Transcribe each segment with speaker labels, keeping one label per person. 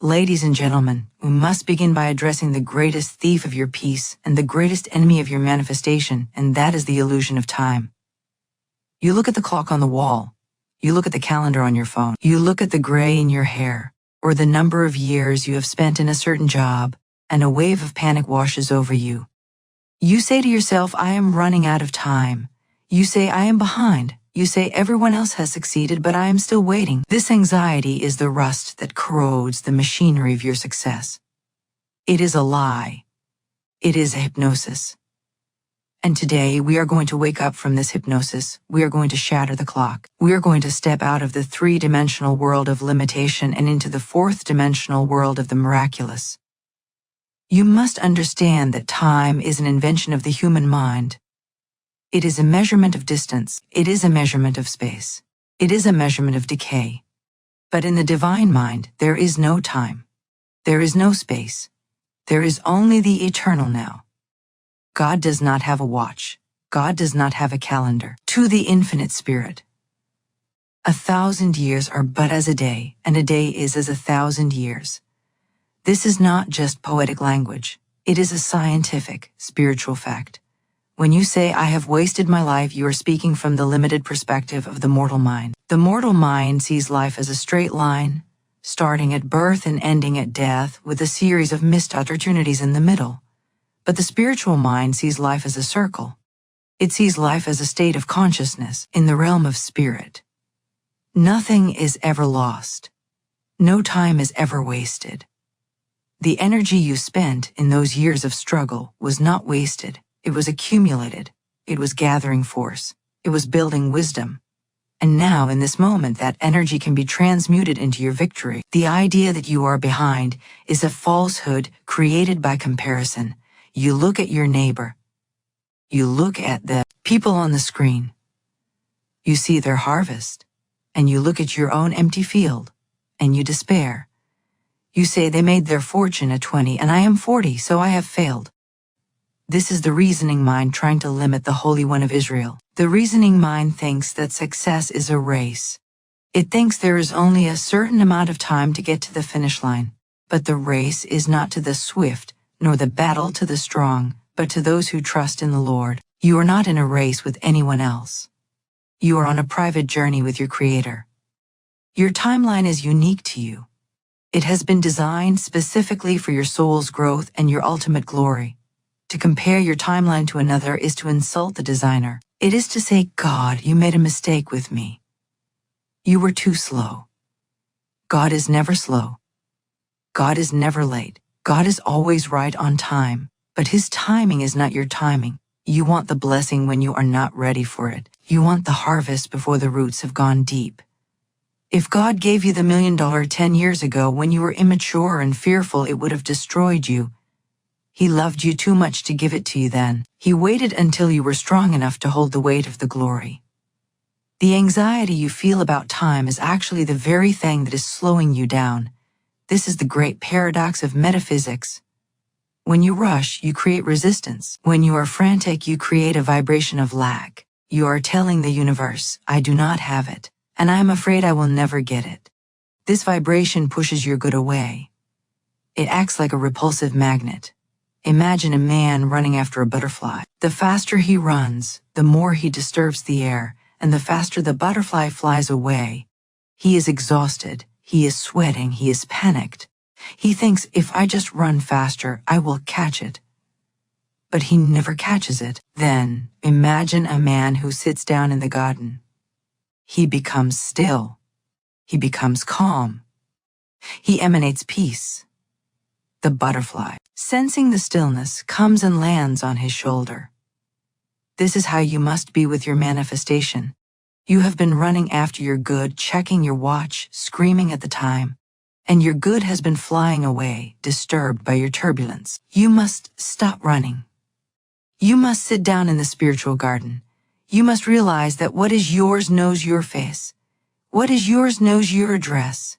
Speaker 1: Ladies and gentlemen, we must begin by addressing the greatest thief of your peace and the greatest enemy of your manifestation, and that is the illusion of time. You look at the clock on the wall. You look at the calendar on your phone. You look at the gray in your hair, or the number of years you have spent in a certain job, and a wave of panic washes over you. You say to yourself, I am running out of time. You say, I am behind. You say, everyone else has succeeded, but I am still waiting. This anxiety is the rust that corrodes the machinery of your success. It is a lie. It is a hypnosis. And today, we are going to wake up from this hypnosis. We are going to shatter the clock. We are going to step out of the three-dimensional world of limitation and into the fourth-dimensional world of the miraculous. You must understand that time is an invention of the human mind. It is a measurement of distance. It is a measurement of space. It is a measurement of decay. But in the divine mind, there is no time. There is no space. There is only the eternal now. God does not have a watch. God does not have a calendar. To the infinite spirit, 1,000 years are but as a day, and a day is as 1,000 years. This is not just poetic language. It is a scientific, spiritual fact. When you say, I have wasted my life, you are speaking from the limited perspective of the mortal mind. The mortal mind sees life as a straight line, starting at birth and ending at death, with a series of missed opportunities in the middle. But the spiritual mind sees life as a circle. It sees life as a state of consciousness in the realm of spirit. Nothing is ever lost. No time is ever wasted. The energy you spent in those years of struggle was not wasted. It was accumulated. It was gathering force. It was building wisdom. And now, in this moment, that energy can be transmuted into your victory. The idea that you are behind is a falsehood created by comparison. You look at your neighbor. You look at the people on the screen. You see their harvest, and you look at your own empty field, and you despair. You say they made their fortune at 20, and I am 40, so I have failed. This is the reasoning mind trying to limit the Holy One of Israel. The reasoning mind thinks that success is a race. It thinks there is only a certain amount of time to get to the finish line. But the race is not to the swift, nor the battle to the strong, but to those who trust in the Lord. You are not in a race with anyone else. You are on a private journey with your Creator. Your timeline is unique to you. It has been designed specifically for your soul's growth and your ultimate glory. To compare your timeline to another is to insult the designer. It is to say, God, you made a mistake with me. You were too slow. God is never slow. God is never late. God is always right on time, but His timing is not your timing. You want the blessing when you are not ready for it. You want the harvest before the roots have gone deep. If God gave you the $1 million 10 years ago when you were immature and fearful, it would have destroyed you. He loved you too much to give it to you then. He waited until you were strong enough to hold the weight of the glory. The anxiety you feel about time is actually the very thing that is slowing you down. This is the great paradox of metaphysics. When you rush, you create resistance. When you are frantic, you create a vibration of lack. You are telling the universe, I do not have it, and I am afraid I will never get it. This vibration pushes your good away. It acts like a repulsive magnet. Imagine a man running after a butterfly. The faster he runs, the more he disturbs the air, and the faster the butterfly flies away. He is exhausted, he is sweating, he is panicked. He thinks, if I just run faster, I will catch it. But he never catches it. Then, imagine a man who sits down in the garden. He becomes still. He becomes calm. He emanates peace. The butterfly, sensing the stillness, comes and lands on his shoulder. This is how you must be with your manifestation. You have been running after your good, checking your watch, screaming at the time, and your good has been flying away, disturbed by your turbulence. You must stop running. You must sit down in the spiritual garden. You must realize that what is yours knows your face. What is yours knows your address.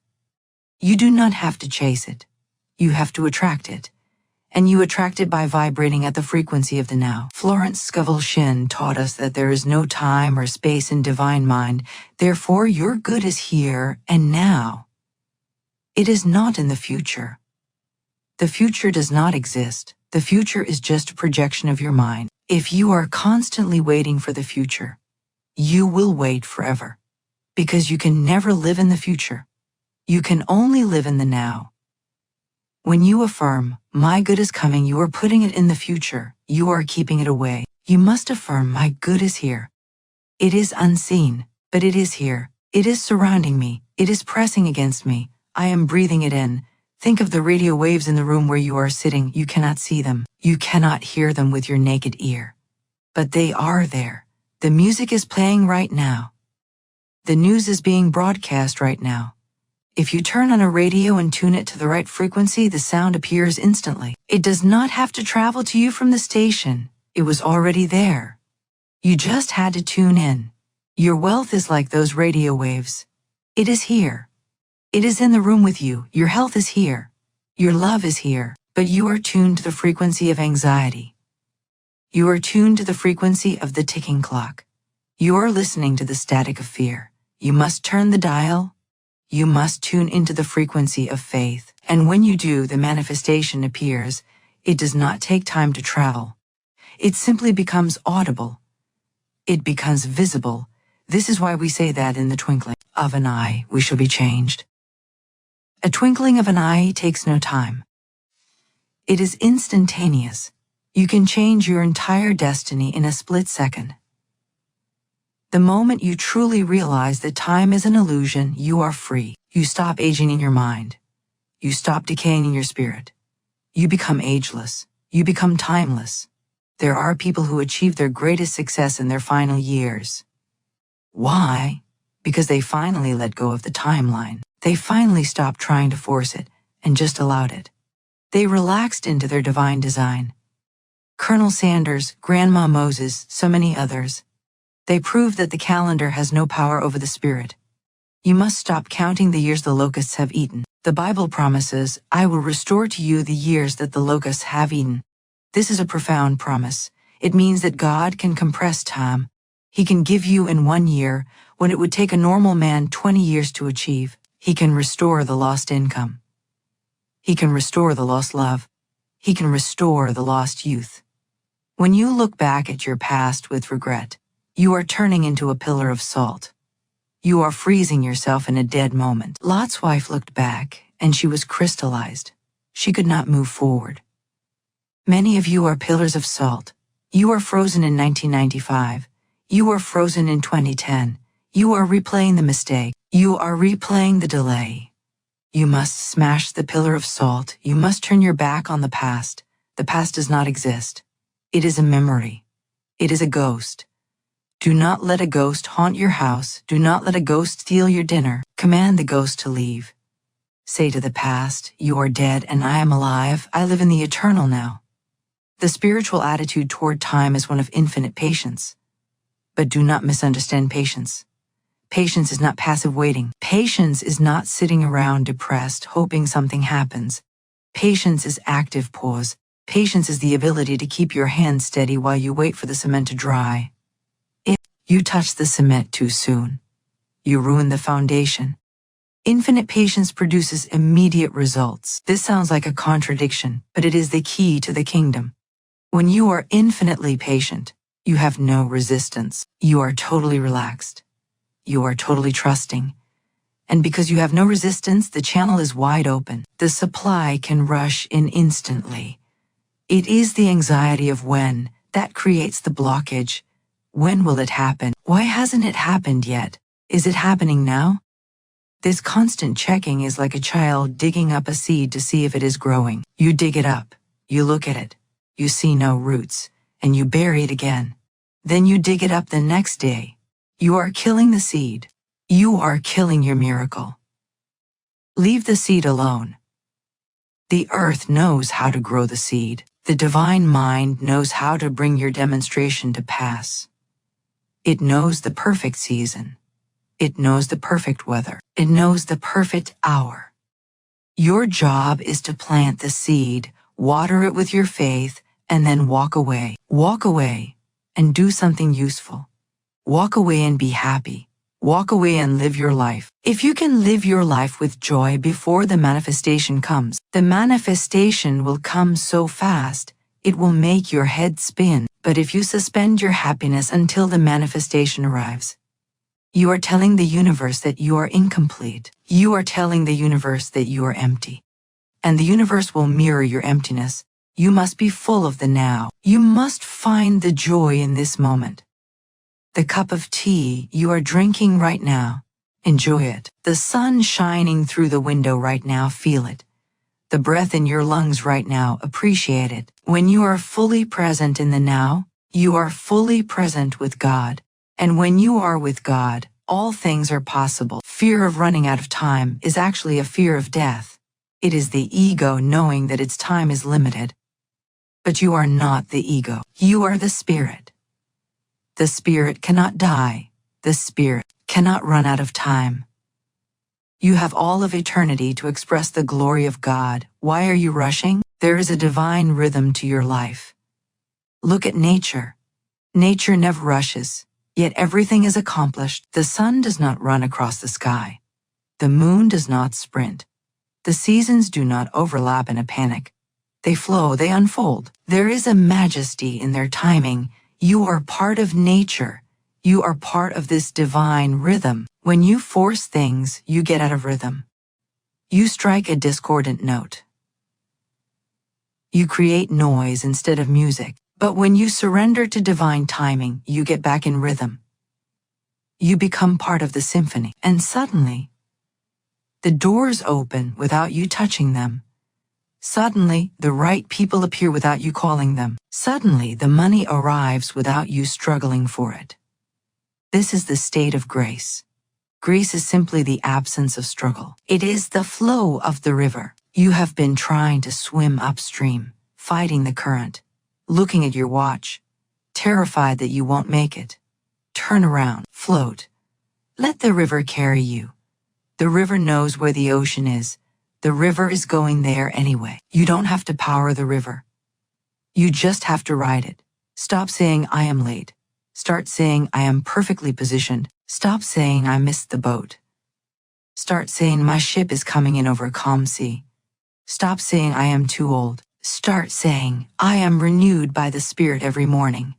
Speaker 1: You do not have to chase it. You have to attract it, and you attract it by vibrating at the frequency of the now. Florence Scovel Shinn taught us that there is no time or space in divine mind, therefore your good is here and now. It is not in the future. The future does not exist. The future is just a projection of your mind. If you are constantly waiting for the future, you will wait forever. Because you can never live in the future. You can only live in the now. When you affirm, my good is coming, you are putting it in the future. You are keeping it away. You must affirm, my good is here. It is unseen, but it is here. It is surrounding me. It is pressing against me. I am breathing it in. Think of the radio waves in the room where you are sitting. You cannot see them. You cannot hear them with your naked ear. But they are there. The music is playing right now. The news is being broadcast right now. If you turn on a radio and tune it to the right frequency, the sound appears instantly. It does not have to travel to you from the station. It was already there. You just had to tune in. Your wealth is like those radio waves. It is here. It is in the room with you. Your health is here. Your love is here. But you are tuned to the frequency of anxiety. You are tuned to the frequency of the ticking clock. You are listening to the static of fear. You must turn the dial. You must tune into the frequency of faith. And when you do, the manifestation appears. It does not take time to travel. It simply becomes audible. It becomes visible. This is why we say that in the twinkling of an eye, we shall be changed. A twinkling of an eye takes no time. It is instantaneous. You can change your entire destiny in a split second. The moment you truly realize that time is an illusion, you are free. You stop aging in your mind. You stop decaying in your spirit. You become ageless. You become timeless. There are people who achieve their greatest success in their final years. Why? Because they finally let go of the timeline. They finally stopped trying to force it and just allowed it. They relaxed into their divine design. Colonel Sanders, Grandma Moses, so many others. They proved that the calendar has no power over the spirit. You must stop counting the years the locusts have eaten. The Bible promises, I will restore to you the years that the locusts have eaten. This is a profound promise. It means that God can compress time. He can give you in 1 year when it would take a normal man 20 years to achieve. He can restore the lost income. He can restore the lost love. He can restore the lost youth. When you look back at your past with regret, you are turning into a pillar of salt. You are freezing yourself in a dead moment. Lot's wife looked back, and she was crystallized. She could not move forward. Many of you are pillars of salt. You are frozen in 1995. You are frozen in 2010. You are replaying the mistake. You are replaying the delay. You must smash the pillar of salt. You must turn your back on the past. The past does not exist. It is a memory. It is a ghost. Do not let a ghost haunt your house. Do not let a ghost steal your dinner. Command the ghost to leave. Say to the past, you are dead and I am alive. I live in the eternal now. The spiritual attitude toward time is one of infinite patience. But do not misunderstand patience. Patience is not passive waiting. Patience is not sitting around depressed, hoping something happens. Patience is active pause. Patience is the ability to keep your hand steady while you wait for the cement to dry. If you touch the cement too soon, you ruin the foundation. Infinite patience produces immediate results. This sounds like a contradiction, but it is the key to the kingdom. When you are infinitely patient, you have no resistance. You are totally relaxed. You are totally trusting. And because you have no resistance, the channel is wide open. The supply can rush in instantly. It is the anxiety of when that creates the blockage. When will it happen? Why hasn't it happened yet? Is it happening now? This constant checking is like a child digging up a seed to see if it is growing. You dig it up, you look at it, you see no roots, and you bury it again. Then you dig it up the next day. You are killing the seed. You are killing your miracle. Leave the seed alone. The earth knows how to grow the seed. The divine mind knows how to bring your demonstration to pass. It knows the perfect season. It knows the perfect weather. It knows the perfect hour. Your job is to plant the seed, water it with your faith, and then walk away. Walk away and do something useful. Walk away and be happy. Walk away and live your life. If you can live your life with joy before the manifestation comes, the manifestation will come so fast, it will make your head spin. But if you suspend your happiness until the manifestation arrives, you are telling the universe that you are incomplete. You are telling the universe that you are empty. And the universe will mirror your emptiness. You must be full of the now. You must find the joy in this moment. The cup of tea you are drinking right now, enjoy it. The sun shining through the window right now, feel it. The breath in your lungs right now, appreciate it. When you are fully present in the now, you are fully present with God. And when you are with God, all things are possible. Fear of running out of time is actually a fear of death. It is the ego knowing that its time is limited. But you are not the ego. You are the spirit. The spirit cannot die. The spirit cannot run out of time. You have all of eternity to express the glory of God. Why are you rushing? There is a divine rhythm to your life. Look at nature. Nature never rushes, yet everything is accomplished. The sun does not run across the sky. The moon does not sprint. The seasons do not overlap in a panic. They flow, they unfold. There is a majesty in their timing. You are part of nature. You are part of this divine rhythm. When you force things, you get out of rhythm. You strike a discordant note. You create noise instead of music. But when you surrender to divine timing, you get back in rhythm. You become part of the symphony. And suddenly, the doors open without you touching them. Suddenly, the right people appear without you calling them. Suddenly, the money arrives without you struggling for it. This is the state of grace. Grace is simply the absence of struggle. It is the flow of the river. You have been trying to swim upstream, fighting the current, looking at your watch, terrified that you won't make it. Turn around, float. Let the river carry you. The river knows where the ocean is. The river is going there anyway. You don't have to power the river. You just have to ride it. Stop saying, I am late. Start saying, I am perfectly positioned. Stop saying, I missed the boat. Start saying, my ship is coming in over a calm sea. Stop saying, I am too old. Start saying, I am renewed by the Spirit every morning.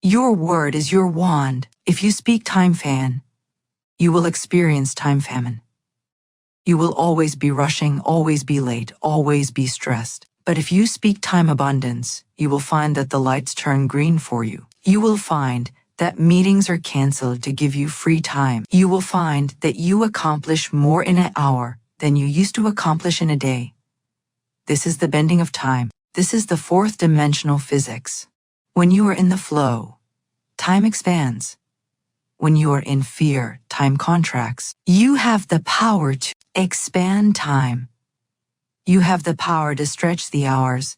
Speaker 1: Your word is your wand. If you speak time fan, you will experience time famine. You will always be rushing, always be late, always be stressed. But if you speak time abundance, you will find that the lights turn green for you. You will find that meetings are canceled to give you free time. You will find that you accomplish more in an hour than you used to accomplish in a day. This is the bending of time. This is the fourth dimensional physics. When you are in the flow, time expands. When you are in fear, time contracts. You have the power to expand time. You have the power to stretch the hours.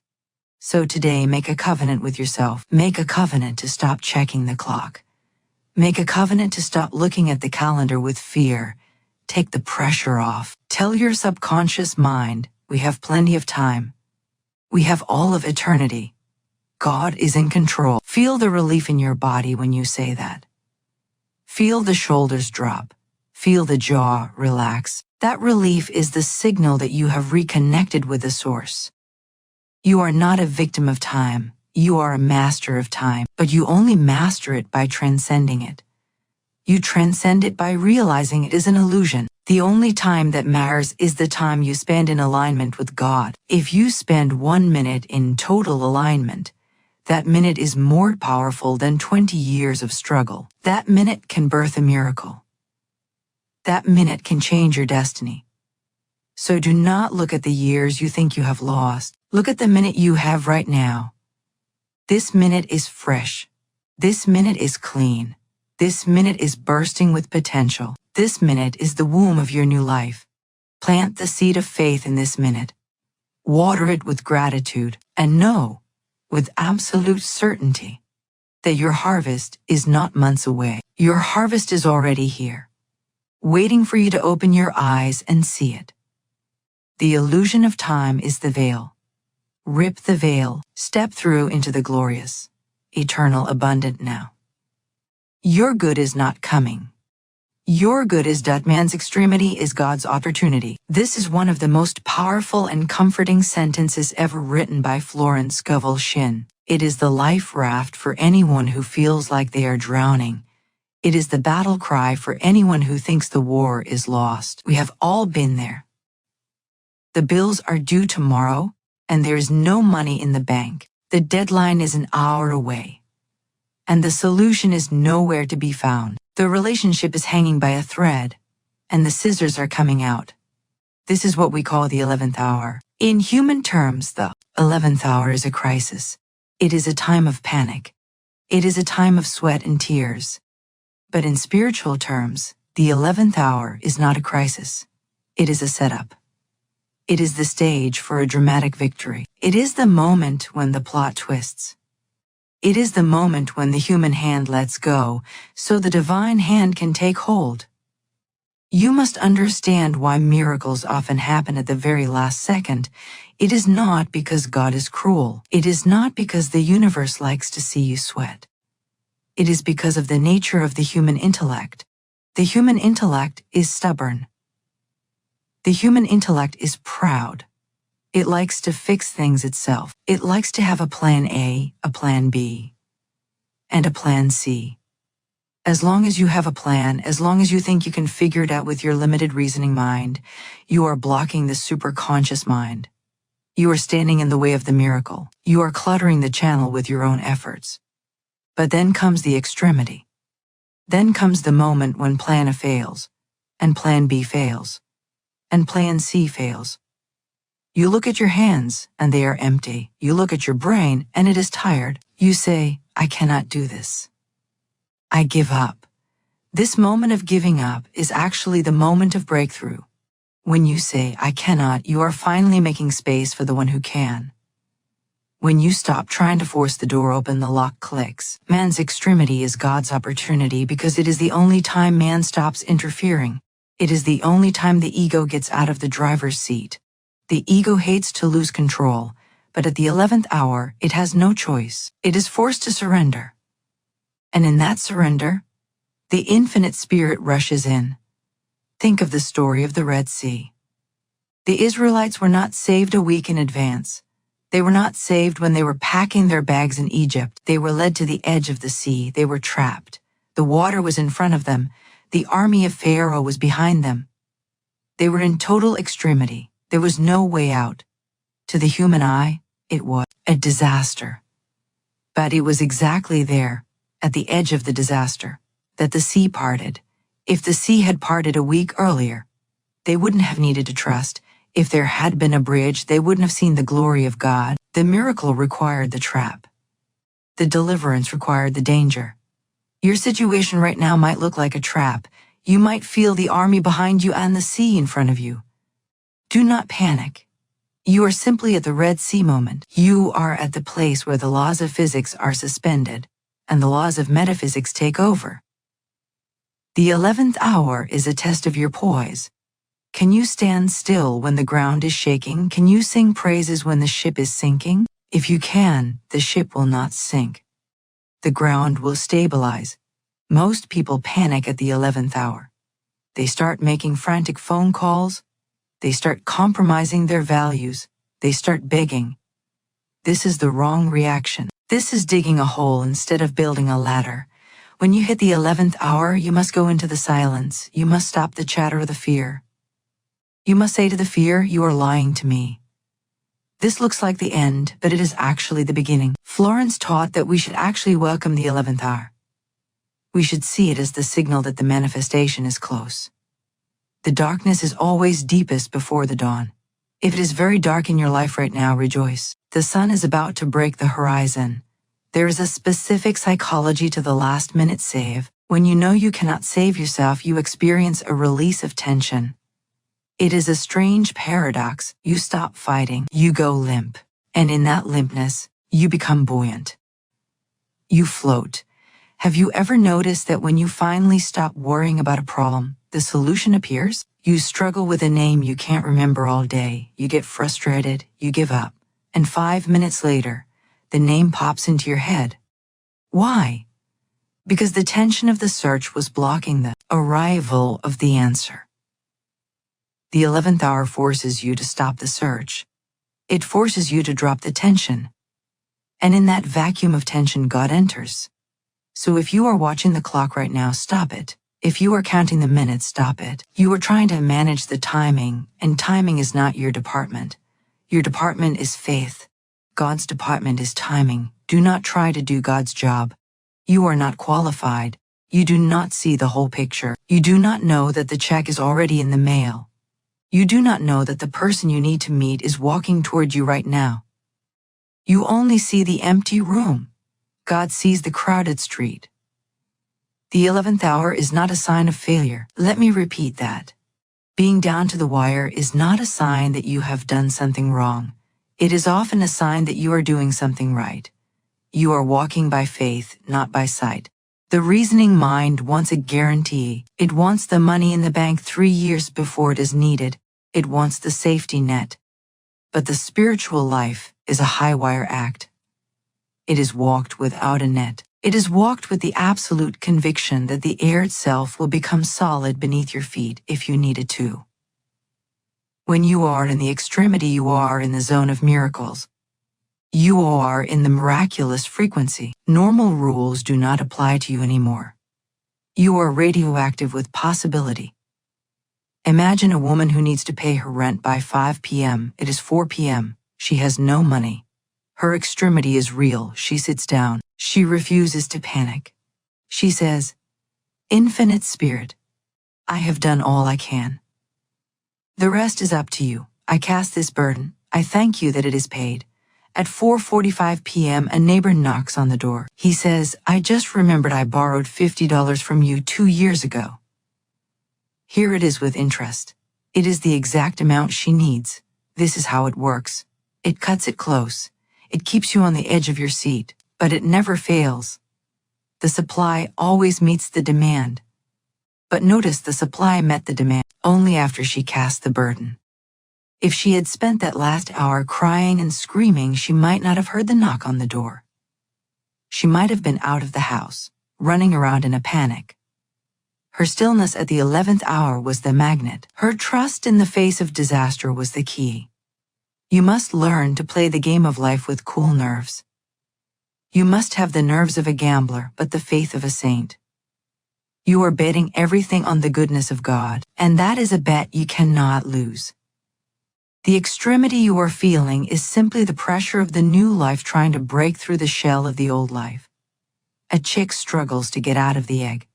Speaker 1: So today, make a covenant with yourself. Make a covenant to stop checking the clock. Make a covenant to stop looking at the calendar with fear. Take the pressure off. Tell your subconscious mind, we have plenty of time. We have all of eternity. God is in control. Feel the relief in your body when you say that. Feel the shoulders drop. Feel the jaw relax. That relief is the signal that you have reconnected with the source. You are not a victim of time. You are a master of time, but you only master it by transcending it. You transcend it by realizing it is an illusion. The only time that matters is the time you spend in alignment with God. If you spend 1 minute in total alignment, that minute is more powerful than 20 years of struggle. That minute can birth a miracle. That minute can change your destiny. So do not look at the years you think you have lost. Look at the minute you have right now. This minute is fresh. This minute is clean. This minute is bursting with potential. This minute is the womb of your new life. Plant the seed of faith in this minute. Water it with gratitude and know, with absolute certainty, that your harvest is not months away. Your harvest is already here, waiting for you to open your eyes and see it. The illusion of time is the veil. Rip the veil, step through into the glorious, eternal, abundant now. Your good is not coming. Your good is .The man's extremity is God's opportunity. This is one of the most powerful and comforting sentences ever written by Florence Scovel Shinn. It is the life raft for anyone who feels like they are drowning. It is the battle cry for anyone who thinks the war is lost. We have all been there. The bills are due tomorrow, and there is no money in the bank. The deadline is an hour away, and the solution is nowhere to be found. The relationship is hanging by a thread, and the scissors are coming out. This is what we call the 11th hour. In human terms, the 11th hour is a crisis. It is a time of panic. It is a time of sweat and tears. But in spiritual terms, the 11th hour is not a crisis. It is a setup. It is the stage for a dramatic victory. It is the moment when the plot twists. It is the moment when the human hand lets go, so the divine hand can take hold. You must understand why miracles often happen at the very last second. It is not because God is cruel. It is not because the universe likes to see you sweat. It is because of the nature of the human intellect. The human intellect is stubborn. The human intellect is proud. It likes to fix things itself. It likes to have a plan A, a plan B, and a plan C. As long as you have a plan, as long as you think you can figure it out with your limited reasoning mind, you are blocking the superconscious mind. You are standing in the way of the miracle. You are cluttering the channel with your own efforts. But then comes the extremity. Then comes the moment when plan A fails, and plan B fails, and plan C fails. You look at your hands, and they are empty. You look at your brain, and it is tired. You say, I cannot do this. I give up. This moment of giving up is actually the moment of breakthrough. When you say, I cannot, you are finally making space for the one who can. When you stop trying to force the door open, the lock clicks. Man's extremity is God's opportunity because it is the only time man stops interfering. It is the only time the ego gets out of the driver's seat. The ego hates to lose control, but at the 11th hour, it has no choice. It is forced to surrender. And in that surrender, the infinite spirit rushes in. Think of the story of the Red Sea. The Israelites were not saved a week in advance. They were not saved when they were packing their bags in Egypt. They were led to the edge of the sea. They were trapped. The water was in front of them. The army of Pharaoh was behind them. They were in total extremity. There was no way out. To the human eye, it was a disaster. But it was exactly there, at the edge of the disaster, that the sea parted. If the sea had parted a week earlier, they wouldn't have needed to trust. If there had been a bridge, they wouldn't have seen the glory of God. The miracle required the trap. The deliverance required the danger. Your situation right now might look like a trap. You might feel the army behind you and the sea in front of you. Do not panic. You are simply at the Red Sea moment. You are at the place where the laws of physics are suspended, and the laws of metaphysics take over. The 11th hour is a test of your poise. Can you stand still when the ground is shaking? Can you sing praises when the ship is sinking? If you can, the ship will not sink. The ground will stabilize. Most people panic at the 11th hour. They start making frantic phone calls. They start compromising their values. They start begging. This is the wrong reaction. This is digging a hole instead of building a ladder. When you hit the 11th hour, you must go into the silence. You must stop the chatter of the fear. You must say to the fear, you are lying to me. This looks like the end, but it is actually the beginning. Florence taught that we should actually welcome the 11th hour. We should see it as the signal that the manifestation is close. The darkness is always deepest before the dawn. If it is very dark in your life right now, rejoice. The sun is about to break the horizon. There is a specific psychology to the last-minute save. When you know you cannot save yourself, you experience a release of tension. It is a strange paradox. You stop fighting, you go limp. And in that limpness, you become buoyant. You float. Have you ever noticed that when you finally stop worrying about a problem, the solution appears? You struggle with a name you can't remember all day. You get frustrated, you give up. And 5 minutes later, the name pops into your head. Why? Because the tension of the search was blocking the Arrival of the answer. The 11th hour forces you to stop the search. It forces you to drop the tension. And in that vacuum of tension, God enters. So if you are watching the clock right now, stop it. If you are counting the minutes, stop it. You are trying to manage the timing, and timing is not your department. Your department is faith. God's department is timing. Do not try to do God's job. You are not qualified. You do not see the whole picture. You do not know that the check is already in the mail. You do not know that the person you need to meet is walking toward you right now. You only see the empty room. God sees the crowded street. The 11th hour is not a sign of failure. Let me repeat that. Being down to the wire is not a sign that you have done something wrong. It is often a sign that you are doing something right. You are walking by faith, not by sight. The reasoning mind wants a guarantee. It wants the money in the bank 3 years before it is needed. It wants the safety net. But the spiritual life is a high-wire act. It is walked without a net. It is walked with the absolute conviction that the air itself will become solid beneath your feet if you need it to. When you are in the extremity, you are in the zone of miracles. You are in the miraculous frequency. Normal rules do not apply to you anymore. You are radioactive with possibility. Imagine a woman who needs to pay her rent by 5 p.m. It is 4 p.m. She has no money. Her extremity is real. She sits down. She refuses to panic. She says, "Infinite Spirit, I have done all I can. The rest is up to you. I cast this burden. I thank you that it is paid." At 4:45 p.m., a neighbor knocks on the door. He says, "I just remembered I borrowed $50 from you 2 years ago. Here it is with interest. It is the exact amount she needs. This is how it works. It cuts it close. It keeps you on the edge of your seat, but it never fails. The supply always meets the demand." But notice the supply met the demand only after she cast the burden. If she had spent that last hour crying and screaming, she might not have heard the knock on the door. She might have been out of the house, running around in a panic. Her stillness at the 11th hour was the magnet. Her trust in the face of disaster was the key. You must learn to play the game of life with cool nerves. You must have the nerves of a gambler, but the faith of a saint. You are betting everything on the goodness of God, and that is a bet you cannot lose. The extremity you are feeling is simply the pressure of the new life trying to break through the shell of the old life. A chick struggles to get out of the egg.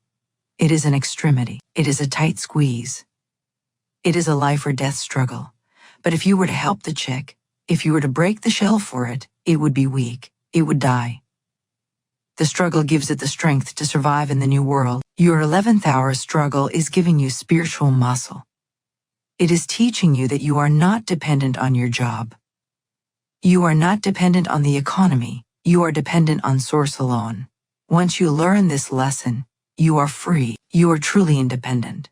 Speaker 1: It is an extremity. It is a tight squeeze. It is a life or death struggle. But if you were to help the chick, if you were to break the shell for it, it would be weak. It would die. The struggle gives it the strength to survive in the new world. Your 11th hour struggle is giving you spiritual muscle. It is teaching you that you are not dependent on your job. You are not dependent on the economy. You are dependent on Source alone. Once you learn this lesson, you are free. You are truly independent.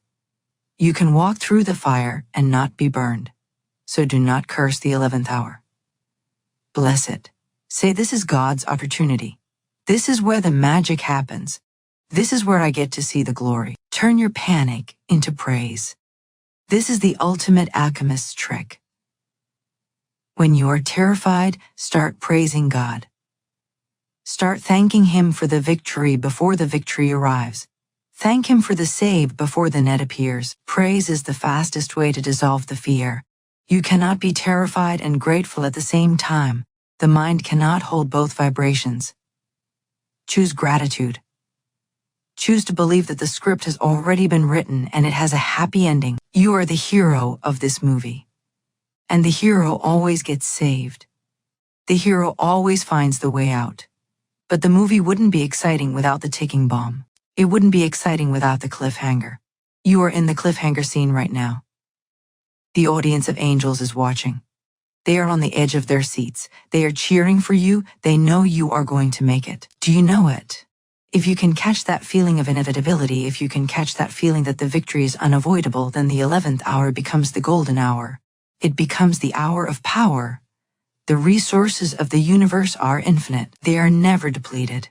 Speaker 1: You can walk through the fire and not be burned. So do not curse the 11th hour. Bless it. Say, "This is God's opportunity. This is where the magic happens. This is where I get to see the glory." Turn your panic into praise. This is the ultimate alchemist's trick. When you are terrified, start praising God. Start thanking Him for the victory before the victory arrives. Thank Him for the save before the net appears. Praise is the fastest way to dissolve the fear. You cannot be terrified and grateful at the same time. The mind cannot hold both vibrations. Choose gratitude. Choose to believe that the script has already been written and it has a happy ending. You are the hero of this movie. And the hero always gets saved. The hero always finds the way out. But the movie wouldn't be exciting without the ticking bomb. It wouldn't be exciting without the cliffhanger. You are in the cliffhanger scene right now. The audience of angels is watching. They are on the edge of their seats. They are cheering for you. They know you are going to make it. Do you know it? If you can catch that feeling of inevitability, if you can catch that feeling that the victory is unavoidable, then the 11th hour becomes the golden hour. It becomes the hour of power. The resources of the universe are infinite. They are never depleted.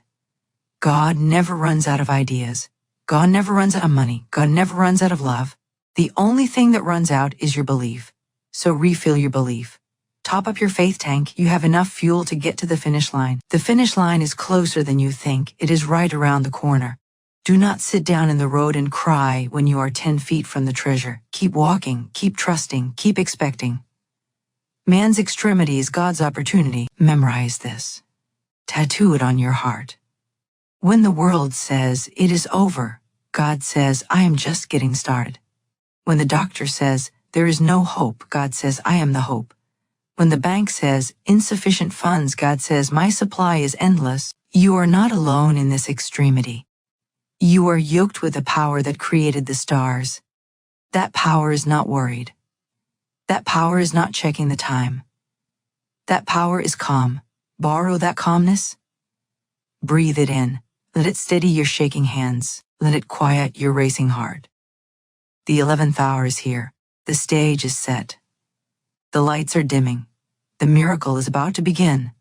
Speaker 1: God never runs out of ideas. God never runs out of money. God never runs out of love. The only thing that runs out is your belief. So refill your belief. Top up your faith tank. You have enough fuel to get to the finish line. The finish line is closer than you think. It is right around the corner. Do not sit down in the road and cry when you are 10 feet from the treasure. Keep walking, keep trusting, keep expecting. Man's extremity is God's opportunity. Memorize this. Tattoo it on your heart. When the world says it is over, God says, I am just getting started. When the doctor says there is no hope, God says, I am the hope. When the bank says insufficient funds, God says, my supply is endless. You are not alone in this extremity. You are yoked with the power that created the stars. That power is not worried. That power is not checking the time. That power is calm. Borrow that calmness. Breathe it in. Let it steady your shaking hands. Let it quiet your racing heart. The 11th hour is here. The stage is set. The lights are dimming. The miracle is about to begin.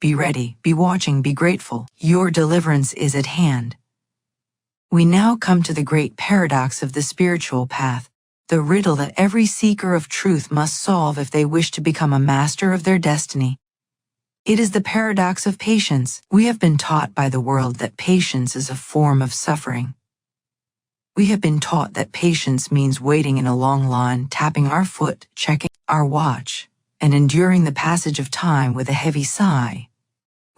Speaker 1: Be ready, be watching, be grateful. Your deliverance is at hand. We now come to the great paradox of the spiritual path, the riddle that every seeker of truth must solve if they wish to become a master of their destiny. It is the paradox of patience. We have been taught by the world that patience is a form of suffering. We have been taught that patience means waiting in a long line, tapping our foot, checking our watch, and enduring the passage of time with a heavy sigh.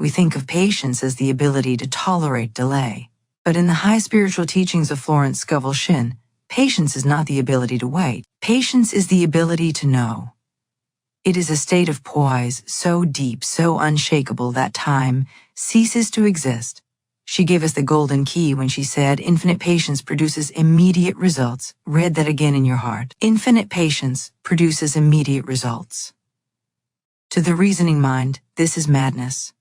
Speaker 1: We think of patience as the ability to tolerate delay. But in the high spiritual teachings of Florence Scovel Shinn, patience is not the ability to wait. Patience is the ability to know. It is a state of poise so deep, so unshakable that time ceases to exist. She gave us the golden key when she said, infinite patience produces immediate results. Read that again in your heart. Infinite patience produces immediate results. To the reasoning mind, this is madness.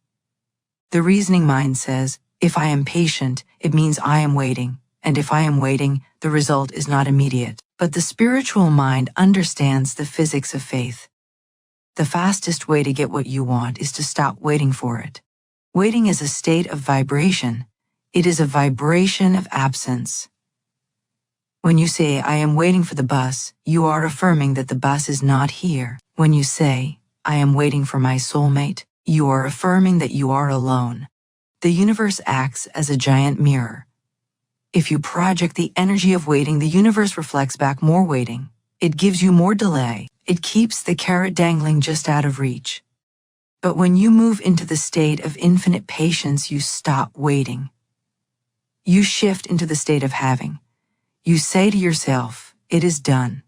Speaker 1: The reasoning mind says, if I am patient, it means I am waiting, and if I am waiting, the result is not immediate. But the spiritual mind understands the physics of faith. The fastest way to get what you want is to stop waiting for it. Waiting is a state of vibration. It is a vibration of absence. When you say, I am waiting for the bus, you are affirming that the bus is not here. When you say, I am waiting for my soulmate, you are affirming that you are alone. The universe acts as a giant mirror. If you project the energy of waiting, the universe reflects back more waiting. It gives you more delay. It keeps the carrot dangling just out of reach. But when you move into the state of infinite patience, you stop waiting. You shift into the state of having. You say to yourself, it is done.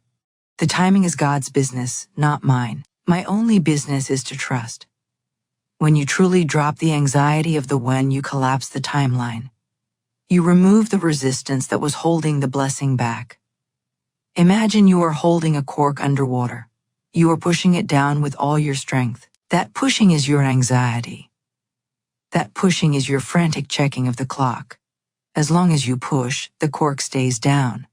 Speaker 1: The timing is God's business, not mine. My only business is to trust. When you truly drop the anxiety of the when, you collapse the timeline. You remove the resistance that was holding the blessing back. Imagine you are holding a cork underwater. You are pushing it down with all your strength. That pushing is your anxiety. That pushing is your frantic checking of the clock. As long as you push, the cork stays down.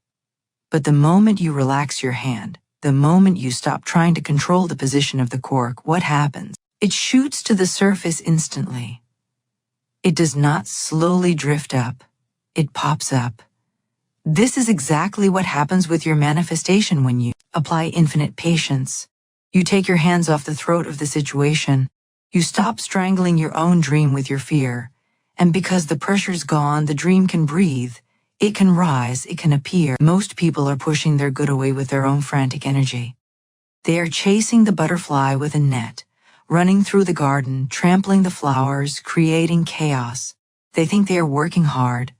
Speaker 1: But the moment you relax your hand, the moment you stop trying to control the position of the cork, what happens? It shoots to the surface instantly. It does not slowly drift up. It pops up. This is exactly what happens with your manifestation when you apply infinite patience. You take your hands off the throat of the situation. You stop strangling your own dream with your fear. And because the pressure's gone, the dream can breathe. It can rise, it can appear. Most people are pushing their good away with their own frantic energy. They are chasing the butterfly with a net, running through the garden, trampling the flowers, creating chaos. They think they are working hard.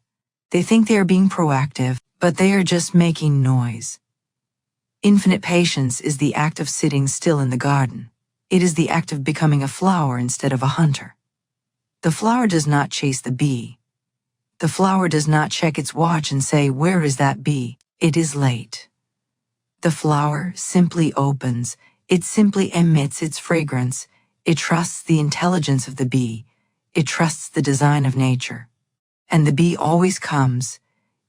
Speaker 1: They think they are being proactive, but they are just making noise. Infinite patience is the act of sitting still in the garden. It is the act of becoming a flower instead of a hunter. The flower does not chase the bee. The flower does not check its watch and say, where is that bee? It is late. The flower simply opens. It simply emits its fragrance. It trusts the intelligence of the bee. It trusts the design of nature. And the bee always comes.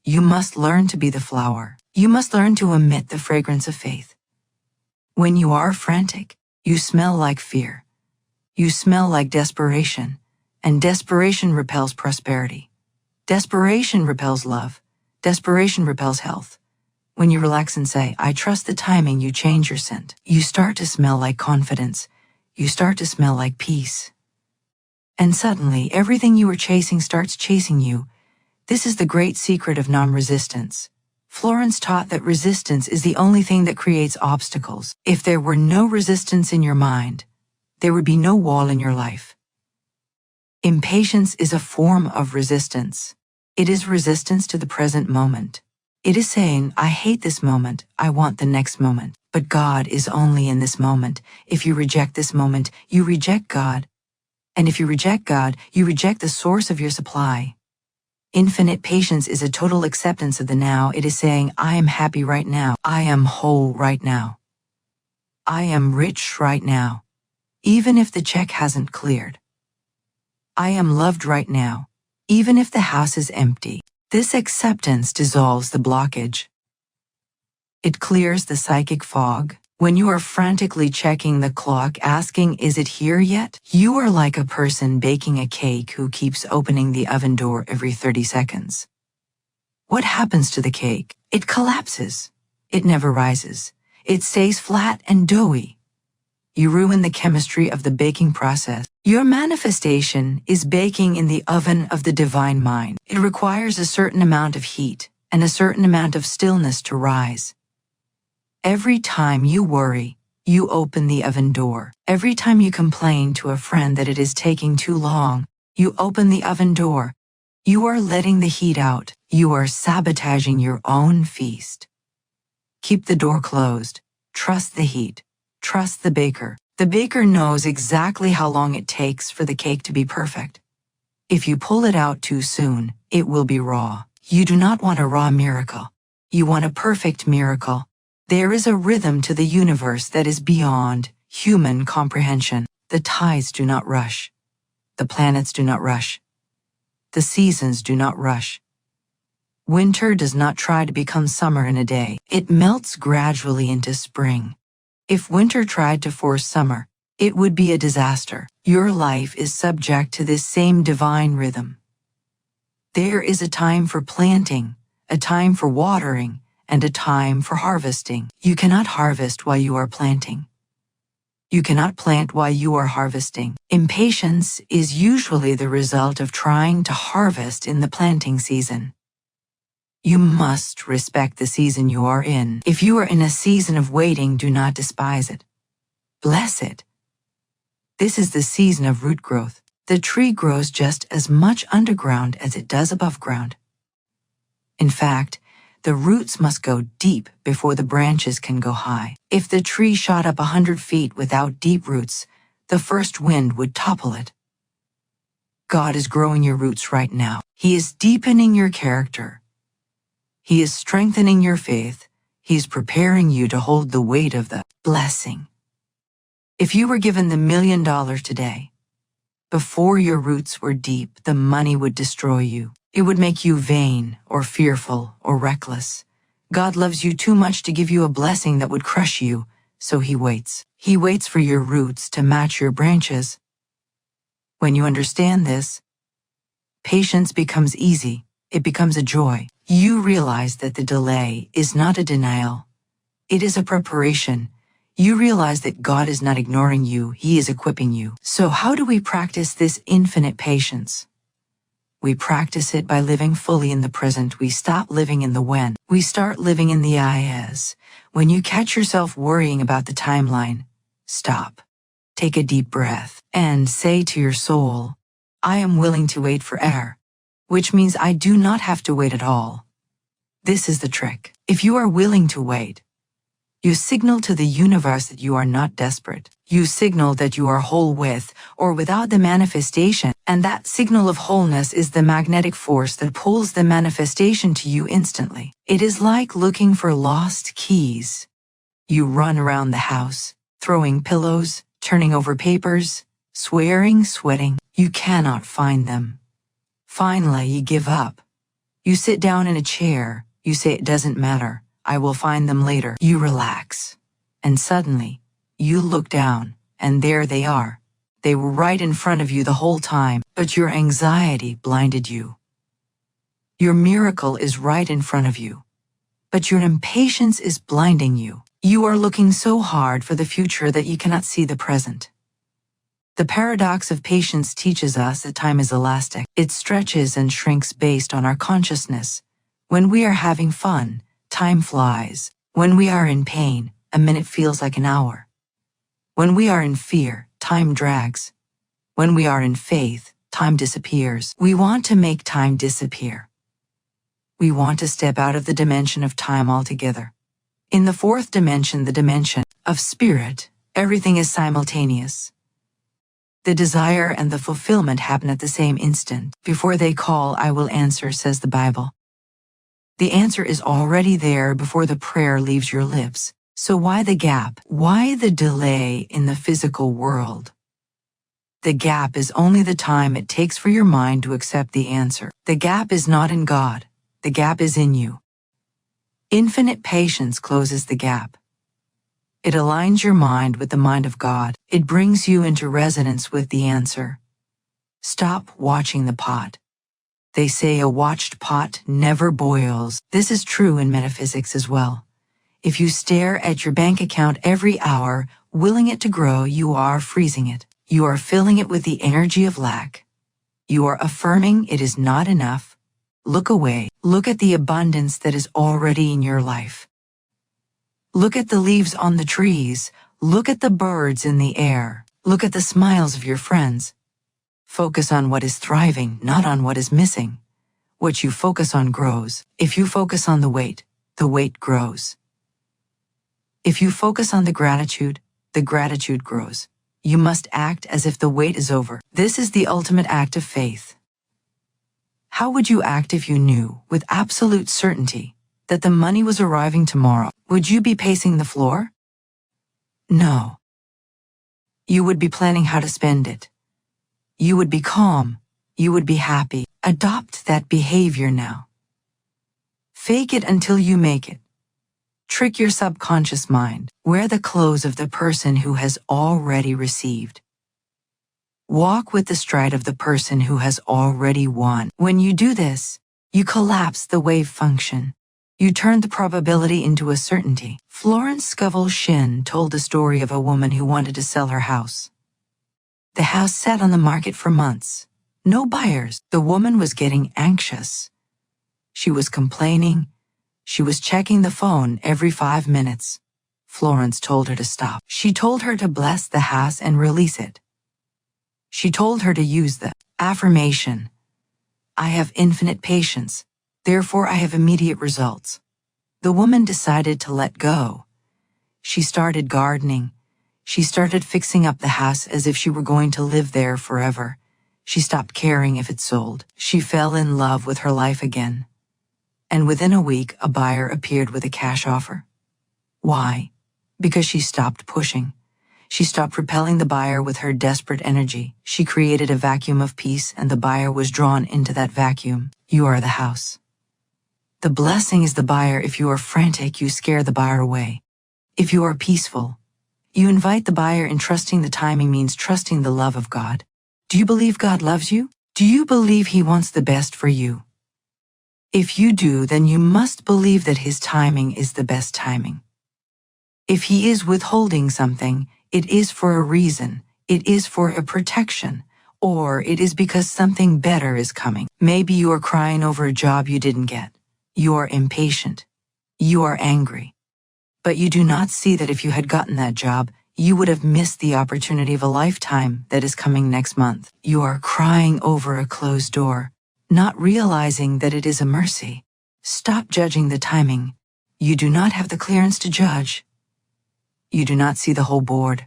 Speaker 1: You must learn to be the flower. You must learn to emit the fragrance of faith. When you are frantic, you smell like fear. You smell like desperation. And desperation repels prosperity. Desperation repels love. Desperation repels health. When you relax and say, I trust the timing, you change your scent. You start to smell like confidence. You start to smell like peace. And suddenly, everything you were chasing starts chasing you. This is the great secret of non-resistance. Florence taught that resistance is the only thing that creates obstacles. If there were no resistance in your mind, there would be no wall in your life. Impatience is a form of resistance. It is resistance to the present moment. It is saying, I hate this moment, I want the next moment. But God is only in this moment. If you reject this moment, you reject God. And if you reject God, you reject the source of your supply. Infinite patience is a total acceptance of the now. It is saying, I am happy right now. I am whole right now. I am rich right now, even if the check hasn't cleared. I am loved right now, even if the house is empty. This acceptance dissolves the blockage. It clears the psychic fog. When you are frantically checking the clock, asking, is it here yet? You are like a person baking a cake who keeps opening the oven door every 30 seconds. What happens to the cake? It collapses. It never rises. It stays flat and doughy. You ruin the chemistry of the baking process. Your manifestation is baking in the oven of the divine mind. It requires a certain amount of heat and a certain amount of stillness to rise. Every time you worry, you open the oven door. Every time you complain to a friend that it is taking too long, you open the oven door. You are letting the heat out. You are sabotaging your own feast. Keep the door closed. Trust the heat. Trust the baker. The baker knows exactly how long it takes for the cake to be perfect. If you pull it out too soon, it will be raw. You do not want a raw miracle. You want a perfect miracle. There is a rhythm to the universe that is beyond human comprehension. The tides do not rush. The planets do not rush. The seasons do not rush. Winter does not try to become summer in a day. It melts gradually into spring. If winter tried to force summer, it would be a disaster. Your life is subject to this same divine rhythm. There is a time for planting, a time for watering, and a time for harvesting. You cannot harvest while you are planting. You cannot plant while you are harvesting. Impatience is usually the result of trying to harvest in the planting season. You must respect the season you are in. If you are in a season of waiting, do not despise it. Bless it. This is the season of root growth. The tree grows just as much underground as it does above ground. In fact, the roots must go deep before the branches can go high. If the tree shot up 100 feet without deep roots, the first wind would topple it. God is growing your roots right now. He is deepening your character. He is strengthening your faith. He is preparing you to hold the weight of the blessing. If you were given the $1 million today, before your roots were deep, the money would destroy you. It would make you vain or fearful or reckless. God loves you too much to give you a blessing that would crush you, so He waits. He waits for your roots to match your branches. When you understand this, patience becomes easy. It becomes a joy. You realize that the delay is not a denial. It is a preparation. You realize that God is not ignoring you. He is equipping you. So how do we practice this infinite patience? We practice it by living fully in the present. We stop living in the when. We start living in the I as. When you catch yourself worrying about the timeline, stop. Take a deep breath and say to your soul, I am willing to wait forever, which means I do not have to wait at all. This is the trick. If you are willing to wait, you signal to the universe that you are not desperate. You signal that you are whole with or without the manifestation, and that signal of wholeness is the magnetic force that pulls the manifestation to you instantly. It is like looking for lost keys. You run around the house, throwing pillows, turning over papers, swearing, sweating. You cannot find them. Finally, you give up. You sit down in a chair. You say it doesn't matter. I will find them later. You relax. And suddenly, you look down, and there they are. They were right in front of you the whole time, but your anxiety blinded you. Your miracle is right in front of you. But your impatience is blinding you. You are looking so hard for the future that you cannot see the present. The paradox of patience teaches us that time is elastic. It stretches and shrinks based on our consciousness. When we are having fun, time flies. When we are in pain, a minute feels like an hour. When we are in fear, time drags. When we are in faith, time disappears. We want to make time disappear. We want to step out of the dimension of time altogether. In the fourth dimension, the dimension of spirit, everything is simultaneous. The desire and the fulfillment happen at the same instant. Before they call, I will answer, says the Bible. The answer is already there before the prayer leaves your lips. So why the gap? Why the delay in the physical world? The gap is only the time it takes for your mind to accept the answer. The gap is not in God. The gap is in you. Infinite patience closes the gap. It aligns your mind with the mind of God. It brings you into resonance with the answer. Stop watching the pot. They say a watched pot never boils. This is true in metaphysics as well. If you stare at your bank account every hour, willing it to grow, you are freezing it. You are filling it with the energy of lack. You are affirming it is not enough. Look away. Look at the abundance that is already in your life. Look at the leaves on the trees. Look at the birds in the air. Look at the smiles of your friends. Focus on what is thriving, not on what is missing. What you focus on grows. If you focus on the weight grows. If you focus on the gratitude grows. You must act as if the wait is over. This is the ultimate act of faith. How would you act if you knew, with absolute certainty, that the money was arriving tomorrow? Would you be pacing the floor? No. You would be planning how to spend it. You would be calm. You would be happy. Adopt that behavior now. Fake it until you make it. Trick your subconscious mind. Wear the clothes of the person who has already received. Walk with the stride of the person who has already won. When you do this, you collapse the wave function. You turn the probability into a certainty. Florence Scovel Shinn told the story of a woman who wanted to sell her house. The house sat on the market for months. No buyers. The woman was getting anxious. She was complaining. She was checking the phone every 5 minutes. Florence told her to stop. She told her to bless the house and release it. She told her to use the affirmation, I have infinite patience, therefore I have immediate results. The woman decided to let go. She started gardening. She started fixing up the house as if she were going to live there forever. She stopped caring if it sold. She fell in love with her life again. And within a week, a buyer appeared with a cash offer. Why? Because she stopped pushing. She stopped repelling the buyer with her desperate energy. She created a vacuum of peace, and the buyer was drawn into that vacuum. You are the house. The blessing is the buyer. If you are frantic, you scare the buyer away. If you are peaceful, you invite the buyer, and trusting the timing means trusting the love of God. Do you believe God loves you? Do you believe He wants the best for you? If you do, then you must believe that His timing is the best timing. If He is withholding something, it is for a reason, it is for a protection, or it is because something better is coming. Maybe you are crying over a job you didn't get. You are impatient. You are angry. But you do not see that if you had gotten that job, you would have missed the opportunity of a lifetime that is coming next month. You are crying over a closed door, not realizing that it is a mercy. Stop judging the timing. You do not have the clearance to judge. You do not see the whole board.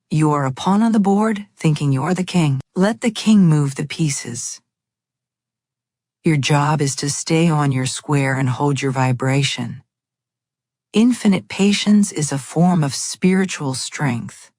Speaker 1: You are a pawn on the board, thinking you are the king. Let the king move the pieces. Your job is to stay on your square and hold your vibration. Infinite patience is a form of spiritual strength.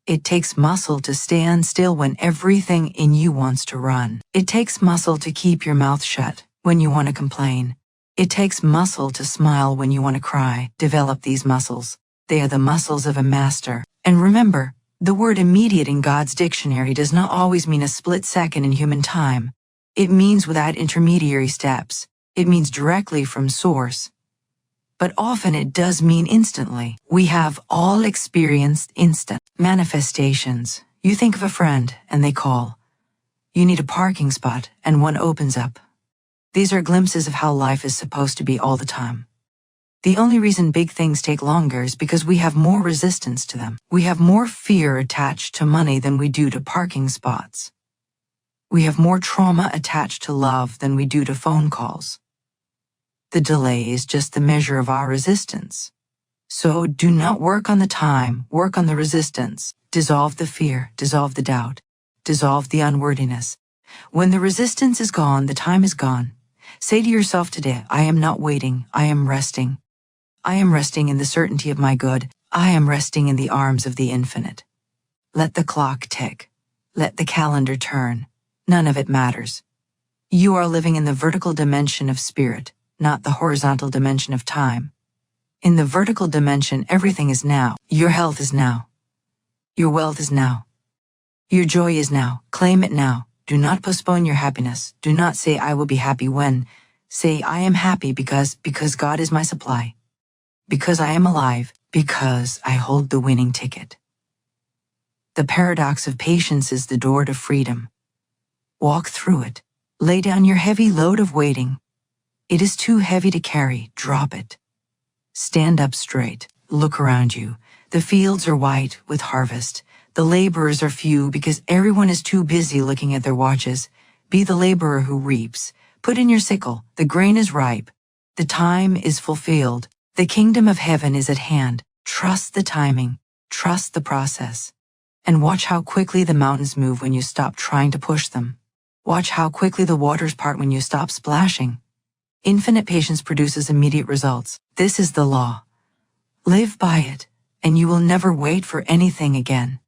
Speaker 1: It takes muscle to stand still when everything in you wants to run. It takes muscle to keep your mouth shut when you want to complain. It takes muscle to smile when you want to cry. Develop these muscles. They are the muscles of a master. And remember, the word immediate in God's dictionary does not always mean a split second in human time. It means without intermediary steps. It means directly from source. But often it does mean instantly. We have all experienced instant manifestations. You think of a friend and they call. You need a parking spot and one opens up. These are glimpses of how life is supposed to be all the time. The only reason big things take longer is because we have more resistance to them. We have more fear attached to money than we do to parking spots. We have more trauma attached to love than we do to phone calls. The delay is just the measure of our resistance. So do not work on the time, work on the resistance. Dissolve the fear, dissolve the doubt, dissolve the unworthiness. When the resistance is gone, the time is gone. Say to yourself today, I am not waiting, I am resting. I am resting in the certainty of my good. I am resting in the arms of the infinite. Let the clock tick. Let the calendar turn. None of it matters. You are living in the vertical dimension of spirit, not the horizontal dimension of time. In the vertical dimension, everything is now. Your health is now. Your wealth is now. Your joy is now. Claim it now. Do not postpone your happiness. Do not say, I will be happy when. Say, I am happy because God is my supply. Because I am alive. Because I hold the winning ticket. The paradox of patience is the door to freedom. Walk through it. Lay down your heavy load of waiting. It is too heavy to carry. Drop it. Stand up straight. Look around you. The fields are white with harvest. The laborers are few because everyone is too busy looking at their watches. Be the laborer who reaps. Put in your sickle. The grain is ripe. The time is fulfilled. The kingdom of heaven is at hand. Trust the timing. Trust the process. And watch how quickly the mountains move when you stop trying to push them. Watch how quickly the waters part when you stop splashing. Infinite patience produces immediate results. This is the law. Live by it, and you will never wait for anything again.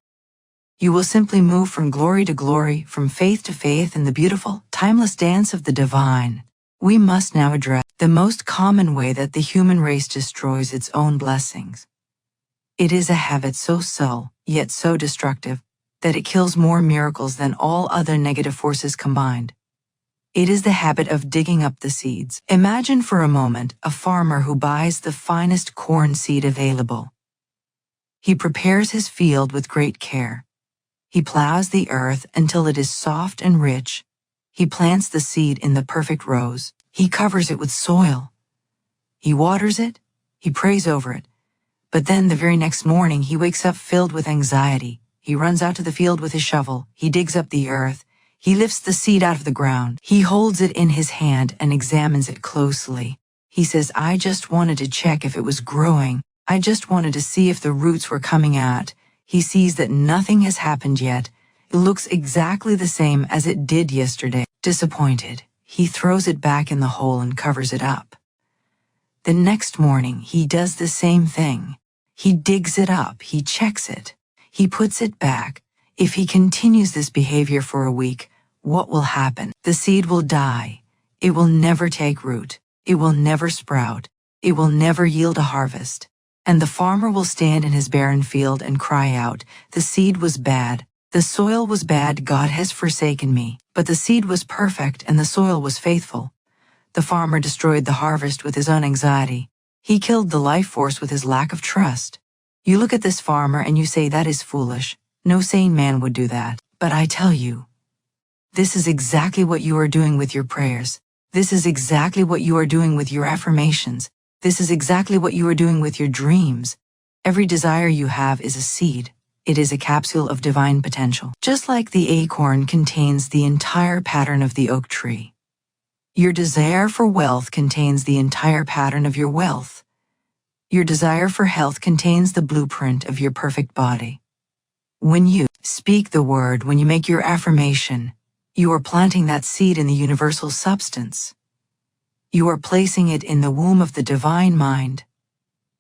Speaker 1: You will simply move from glory to glory, from faith to faith in the beautiful, timeless dance of the divine. We must now address the most common way that the human race destroys its own blessings. It is a habit so subtle, yet so destructive, that it kills more miracles than all other negative forces combined. It is the habit of digging up the seeds. Imagine for a moment a farmer who buys the finest corn seed available. He prepares his field with great care. He plows the earth until it is soft and rich. He plants the seed in the perfect rows. He covers it with soil. He waters it. He prays over it. But then the very next morning he wakes up filled with anxiety. He runs out to the field with his shovel. He digs up the earth. He lifts the seed out of the ground. He holds it in his hand and examines it closely. He says, I just wanted to check if it was growing. I just wanted to see if the roots were coming out. He sees that nothing has happened yet. It looks exactly the same as it did yesterday. Disappointed, he throws it back in the hole and covers it up. The next morning, he does the same thing. He digs it up. He checks it. He puts it back. If he continues this behavior for a week, what will happen? The seed will die. It will never take root. It will never sprout. It will never yield a harvest. And the farmer will stand in his barren field and cry out, the seed was bad. The soil was bad. God has forsaken me. But the seed was perfect and the soil was faithful. The farmer destroyed the harvest with his own anxiety. He killed the life force with his lack of trust. You look at this farmer and you say that is foolish. No sane man would do that. But I tell you, this is exactly what you are doing with your prayers. This is exactly what you are doing with your affirmations. This is exactly what you are doing with your dreams. Every desire you have is a seed. It is a capsule of divine potential. Just like the acorn contains the entire pattern of the oak tree. Your desire for wealth contains the entire pattern of your wealth. Your desire for health contains the blueprint of your perfect body. When you speak the word, when you make your affirmation, you are planting that seed in the universal substance. You are placing it in the womb of the divine mind.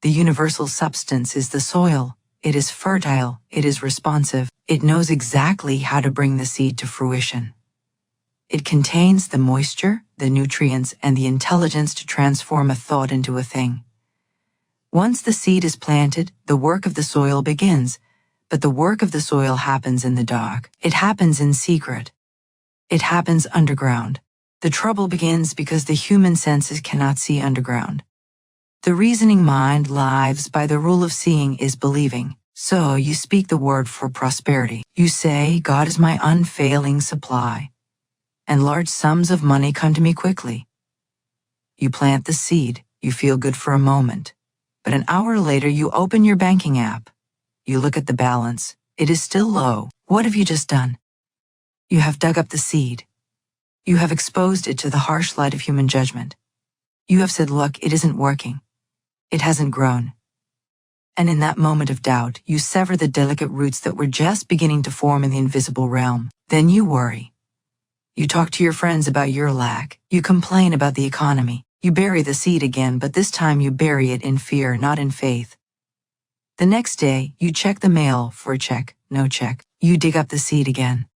Speaker 1: The universal substance is the soil. It is fertile. It is responsive. It knows exactly how to bring the seed to fruition. It contains the moisture, the nutrients, and the intelligence to transform a thought into a thing. Once the seed is planted, the work of the soil begins, but the work of the soil happens in the dark. It happens in secret. It happens underground. The trouble begins because the human senses cannot see underground. The reasoning mind lives by the rule of seeing is believing. So you speak the word for prosperity. You say, God is my unfailing supply, and large sums of money come to me quickly. You plant the seed, you feel good for a moment, but an hour later you open your banking app. You look at the balance. It is still low. What have you just done? You have dug up the seed. You have exposed it to the harsh light of human judgment. You have said, look, it isn't working. It hasn't grown. And in that moment of doubt, you sever the delicate roots that were just beginning to form in the invisible realm. Then you worry. You talk to your friends about your lack. You complain about the economy. You bury the seed again, but this time you bury it in fear, not in faith. The next day, you check the mail for a check. No check. You dig up the seed again.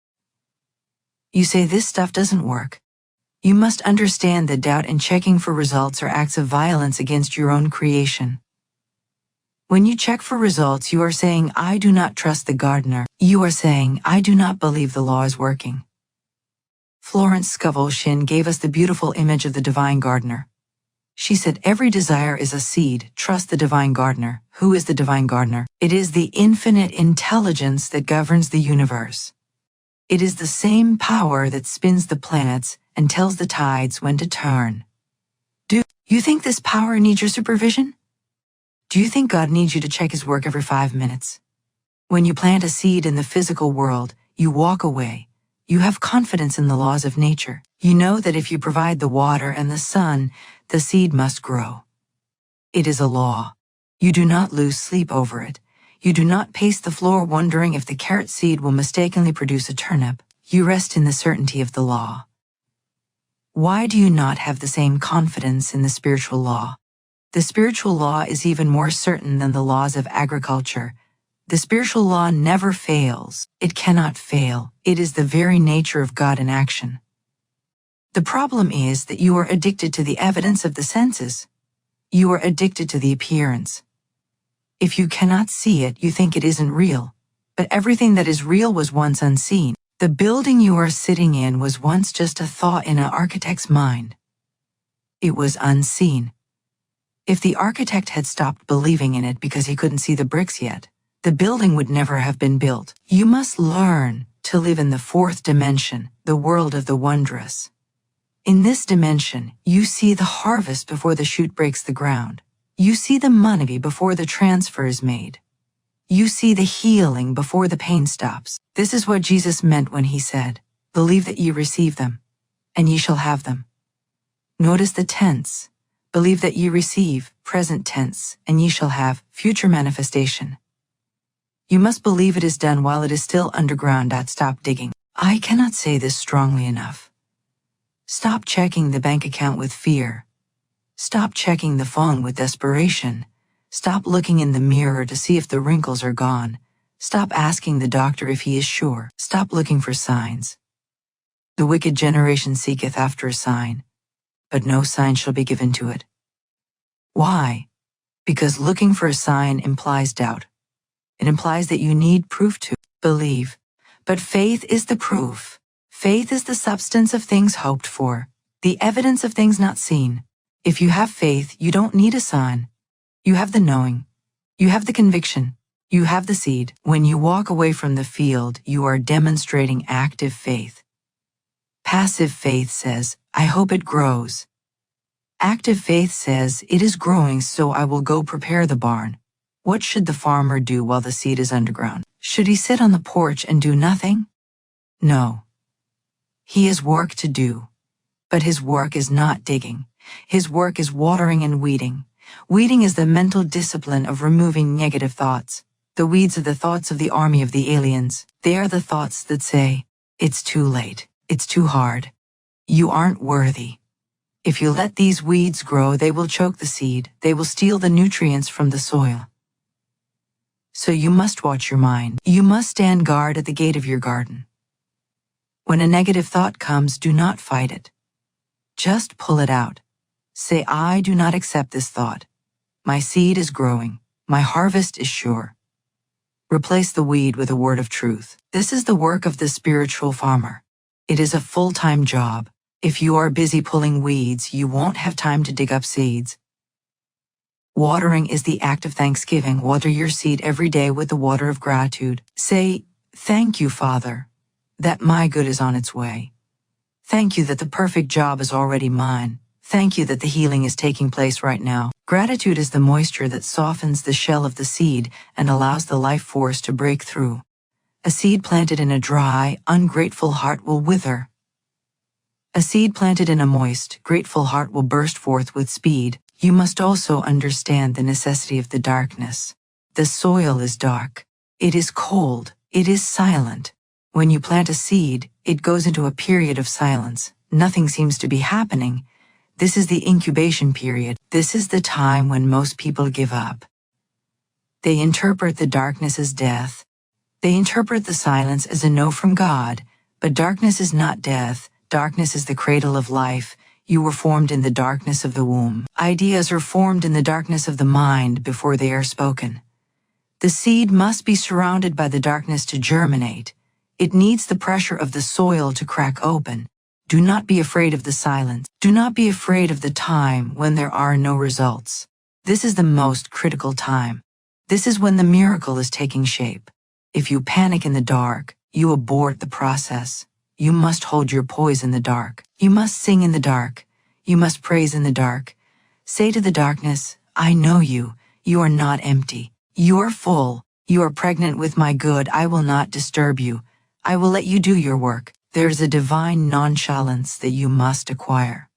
Speaker 1: You say this stuff doesn't work. You must understand that doubt and checking for results are acts of violence against your own creation. When you check for results, you are saying, I do not trust the gardener. You are saying, I do not believe the law is working. Florence Scovel Shinn gave us the beautiful image of the divine gardener. She said, every desire is a seed. Trust the divine gardener. Who is the divine gardener? It is the infinite intelligence that governs the universe. It is the same power that spins the planets and tells the tides when to turn. Do you think this power needs your supervision? Do you think God needs you to check his work every 5 minutes? When you plant a seed in the physical world, you walk away. You have confidence in the laws of nature. You know that if you provide the water and the sun, the seed must grow. It is a law. You do not lose sleep over it. You do not pace the floor wondering if the carrot seed will mistakenly produce a turnip. You rest in the certainty of the law. Why do you not have the same confidence in the spiritual law? The spiritual law is even more certain than the laws of agriculture. The spiritual law never fails. It cannot fail. It is the very nature of God in action. The problem is that you are addicted to the evidence of the senses. You are addicted to the appearance. If you cannot see it, you think it isn't real. But everything that is real was once unseen. The building you are sitting in was once just a thought in an architect's mind. It was unseen. If the architect had stopped believing in it because he couldn't see the bricks yet, the building would never have been built. You must learn to live in the fourth dimension, the world of the wondrous. In this dimension, you see the harvest before the shoot breaks the ground. You see the money before the transfer is made. You see the healing before the pain stops. This is what Jesus meant when he said, believe that ye receive them, and ye shall have them. Notice the tense. Believe that ye receive, present tense, and ye shall have, future manifestation. You must believe it is done while it is still underground. Stop digging. I cannot say this strongly enough. Stop checking the bank account with fear. Stop checking the phone with desperation. Stop looking in the mirror to see if the wrinkles are gone. Stop asking the doctor if he is sure. Stop looking for signs. The wicked generation seeketh after a sign, but no sign shall be given to it. Why? Because looking for a sign implies doubt. It implies that you need proof to believe. But faith is the proof. Faith is the substance of things hoped for, the evidence of things not seen. If you have faith, you don't need a sign. You have the knowing. You have the conviction. You have the seed. When you walk away from the field, you are demonstrating active faith. Passive faith says, I hope it grows. Active faith says, it is growing, so I will go prepare the barn. What should the farmer do while the seed is underground? Should he sit on the porch and do nothing? No. He has work to do. But his work is not digging. His work is watering and weeding. Weeding is the mental discipline of removing negative thoughts. The weeds are the thoughts of the army of the aliens. They are the thoughts that say, it's too late. It's too hard. You aren't worthy. If you let these weeds grow, they will choke the seed. They will steal the nutrients from the soil. So you must watch your mind. You must stand guard at the gate of your garden. When a negative thought comes, do not fight it. Just pull it out. Say, I do not accept this thought. My seed is growing. My harvest is sure. Replace the weed with a word of truth. This is the work of the spiritual farmer. It is a full-time job. If you are busy pulling weeds, you won't have time to dig up seeds. Watering is the act of thanksgiving. Water your seed every day with the water of gratitude. Say, "Thank you, Father, that my good is on its way. Thank you that the perfect job is already mine. Thank you that the healing is taking place right now." Gratitude is the moisture that softens the shell of the seed and allows the life force to break through. A seed planted in a dry, ungrateful heart will wither. A seed planted in a moist, grateful heart will burst forth with speed. You must also understand the necessity of the darkness. The soil is dark. It is cold. It is silent. When you plant a seed, it goes into a period of silence. Nothing seems to be happening. This is the incubation period. This is the time when most people give up. They interpret the darkness as death. They interpret the silence as a no from God. But darkness is not death. Darkness is the cradle of life. You were formed in the darkness of the womb. Ideas are formed in the darkness of the mind before they are spoken. The seed must be surrounded by the darkness to germinate. It needs the pressure of the soil to crack open. Do not be afraid of the silence. Do not be afraid of the time when there are no results. This is the most critical time. This is when the miracle is taking shape. If you panic in the dark, you abort the process. You must hold your poise in the dark. You must sing in the dark. You must praise in the dark. Say to the darkness, "I know you. You are not empty. You are full. You are pregnant with my good. I will not disturb you. I will let you do your work." There is a divine nonchalance that you must acquire.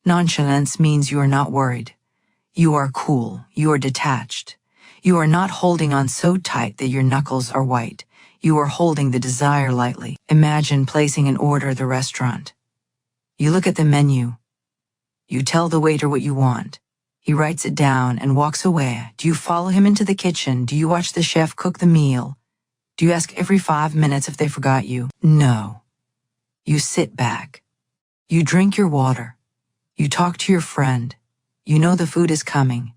Speaker 1: Nonchalance means you are not worried. You are cool. You are detached. You are not holding on so tight that your knuckles are white. You are holding the desire lightly. Imagine placing an order at the restaurant. You look at the menu. You tell the waiter what you want. He writes it down and walks away. Do you follow him into the kitchen? Do you watch the chef cook the meal? Do you ask every 5 minutes if they forgot you? No. You sit back. You drink your water. You talk to your friend. You know the food is coming.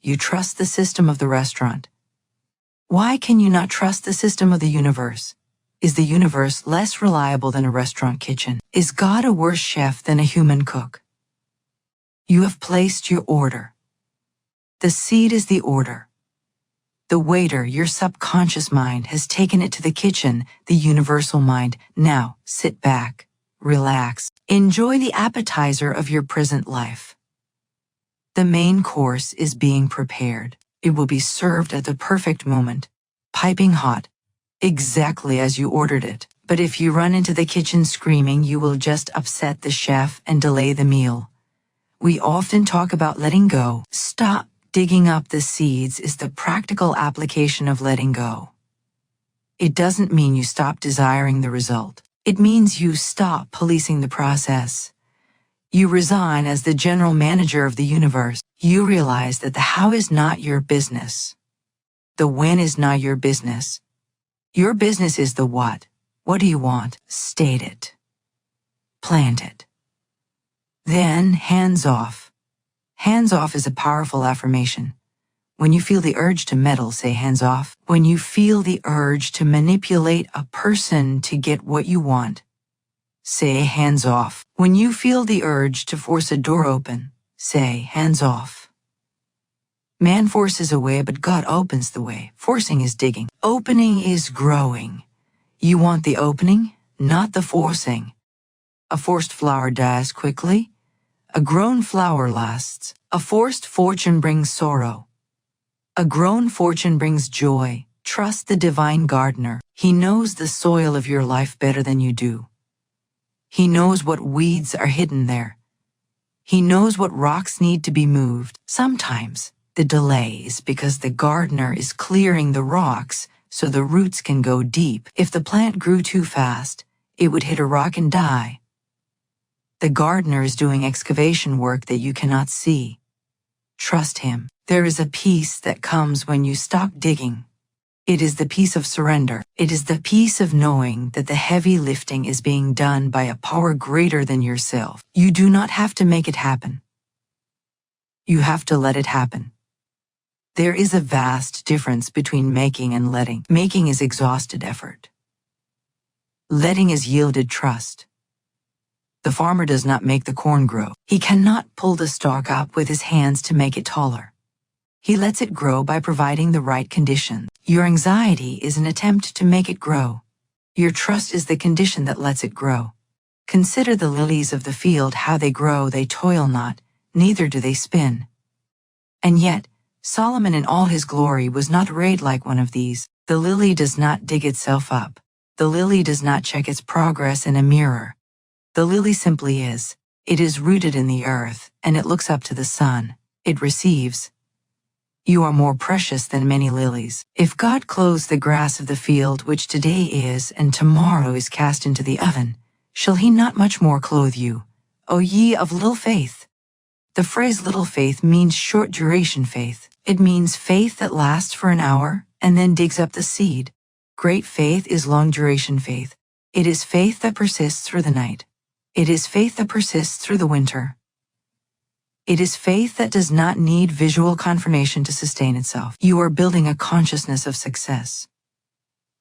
Speaker 1: You trust the system of the restaurant. Why can you not trust the system of the universe? Is the universe less reliable than a restaurant kitchen? Is God a worse chef than a human cook? You have placed your order. The seed is the order. The waiter, your subconscious mind, has taken it to the kitchen, the universal mind. Now, sit back, relax, enjoy the appetizer of your present life. The main course is being prepared. It will be served at the perfect moment, piping hot, exactly as you ordered it. But if you run into the kitchen screaming, you will just upset the chef and delay the meal. We often talk about letting go. Stop digging up the seeds is the practical application of letting go. It doesn't mean you stop desiring the result. It means you stop policing the process. You resign as the general manager of the universe. You realize that the how is not your business. The when is not your business. Your business is the what. What do you want? State it. Plant it. Then, hands off. Hands off is a powerful affirmation. When you feel the urge to meddle, say hands off. When you feel the urge to manipulate a person to get what you want, say hands off. When you feel the urge to force a door open, say hands off. Man forces a way, but God opens the way. Forcing is digging. Opening is growing. You want the opening, not the forcing. A forced flower dies quickly. A grown flower lasts. A forced fortune brings sorrow. A grown fortune brings joy. Trust the divine gardener. He knows the soil of your life better than you do. He knows what weeds are hidden there. He knows what rocks need to be moved. Sometimes the delay is because the gardener is clearing the rocks so the roots can go deep. If the plant grew too fast, it would hit a rock and die. The gardener is doing excavation work that you cannot see. Trust him. There is a peace that comes when you stop digging. It is the peace of surrender. It is the peace of knowing that the heavy lifting is being done by a power greater than yourself. You do not have to make it happen. You have to let it happen. There is a vast difference between making and letting. Making is exhausted effort. Letting is yielded trust. The farmer does not make the corn grow. He cannot pull the stalk up with his hands to make it taller. He lets it grow by providing the right conditions. Your anxiety is an attempt to make it grow. Your trust is the condition that lets it grow. Consider the lilies of the field, how they grow, they toil not, neither do they spin. And yet, Solomon in all his glory was not arrayed like one of these. The lily does not dig itself up. The lily does not check its progress in a mirror. The lily simply is. It is rooted in the earth, and it looks up to the sun. It receives. You are more precious than many lilies. If God clothes the grass of the field, which today is and tomorrow is cast into the oven, shall he not much more clothe you, O ye of little faith? The phrase little faith means short duration faith. It means faith that lasts for an hour and then digs up the seed. Great faith is long duration faith. It is faith that persists through the night. It is faith that persists through the winter. It is faith that does not need visual confirmation to sustain itself. You are building a consciousness of success.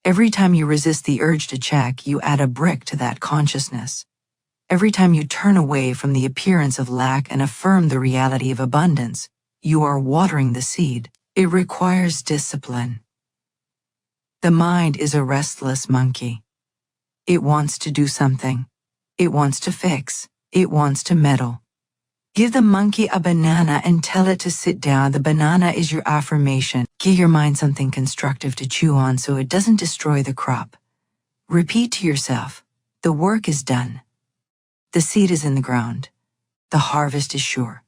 Speaker 1: Every time you resist the urge to check, you add a brick to that consciousness. Every time you turn away from the appearance of lack and affirm the reality of abundance, you are watering the seed. It requires discipline. The mind is a restless monkey. It wants to do something. It wants to fix. It wants to meddle. Give the monkey a banana and tell it to sit down. The banana is your affirmation. Give your mind something constructive to chew on so it doesn't destroy the crop. Repeat to yourself, the work is done. The seed is in the ground. The harvest is sure.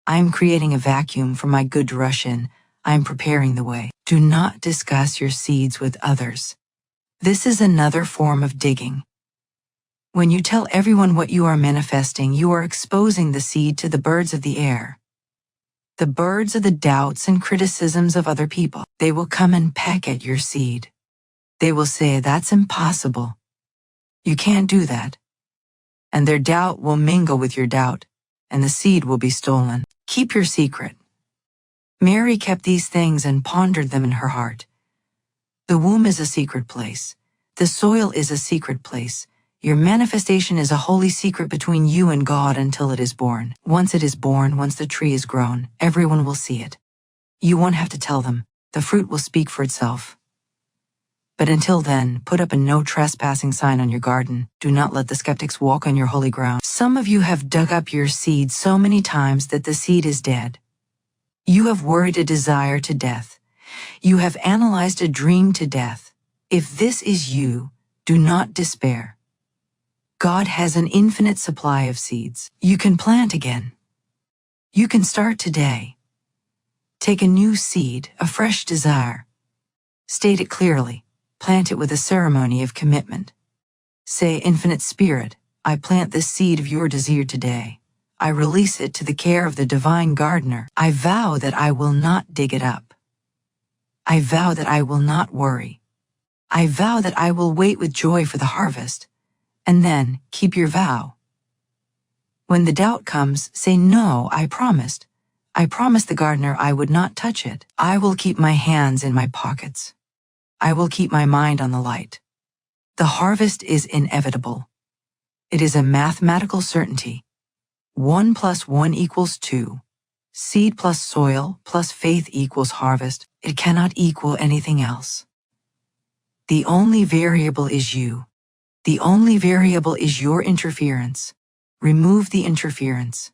Speaker 1: I am creating a vacuum for my good Russian. I am preparing the way. Do not discuss your seeds with others. This is another form of digging. When you tell everyone what you are manifesting, you are exposing the seed to the birds of the air. The birds are the doubts and criticisms of other people. They will come and peck at your seed. They will say, that's impossible. You can't do that. And their doubt will mingle with your doubt, and the seed will be stolen. Keep your secret. Mary kept these things and pondered them in her heart. The womb is a secret place. The soil is a secret place. Your manifestation is a holy secret between you and God until it is born. Once it is born, once the tree is grown, everyone will see it. You won't have to tell them. The fruit will speak for itself. But until then, put up a no trespassing sign on your garden. Do not let the skeptics walk on your holy ground. Some of you have dug up your seed so many times that the seed is dead. You have worried a desire to death. You have analyzed a dream to death. If this is you, do not despair. God has an infinite supply of seeds. You can plant again. You can start today. Take a new seed, a fresh desire. State it clearly. Plant it with a ceremony of commitment. Say, Infinite Spirit, I plant this seed of your desire today. I release it to the care of the divine gardener. I vow that I will not dig it up. I vow that I will not worry. I vow that I will wait with joy for the harvest. And then keep your vow. When the doubt comes, say, no, I promised. I promised the gardener I would not touch it. I will keep my hands in my pockets. I will keep my mind on the light. The harvest is inevitable. It is a mathematical certainty. 1 + 1 = 2. Seed plus soil plus faith equals harvest. It cannot equal anything else. The only variable is you. The only variable is your interference. Remove the interference.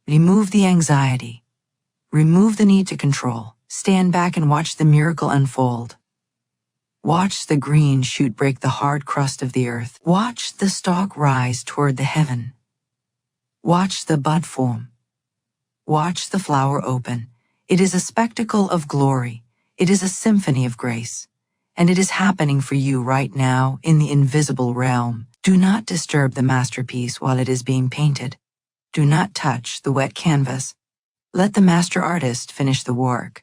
Speaker 1: Remove the anxiety. Remove the need to control. Stand back and watch the miracle unfold. Watch the green shoot break the hard crust of the earth. Watch the stalk rise toward the heaven. Watch the bud form. Watch the flower open. It is a spectacle of glory. It is a symphony of grace. And it is happening for you right now in the invisible realm. Do not disturb the masterpiece while it is being painted. Do not touch the wet canvas. Let the master artist finish the work.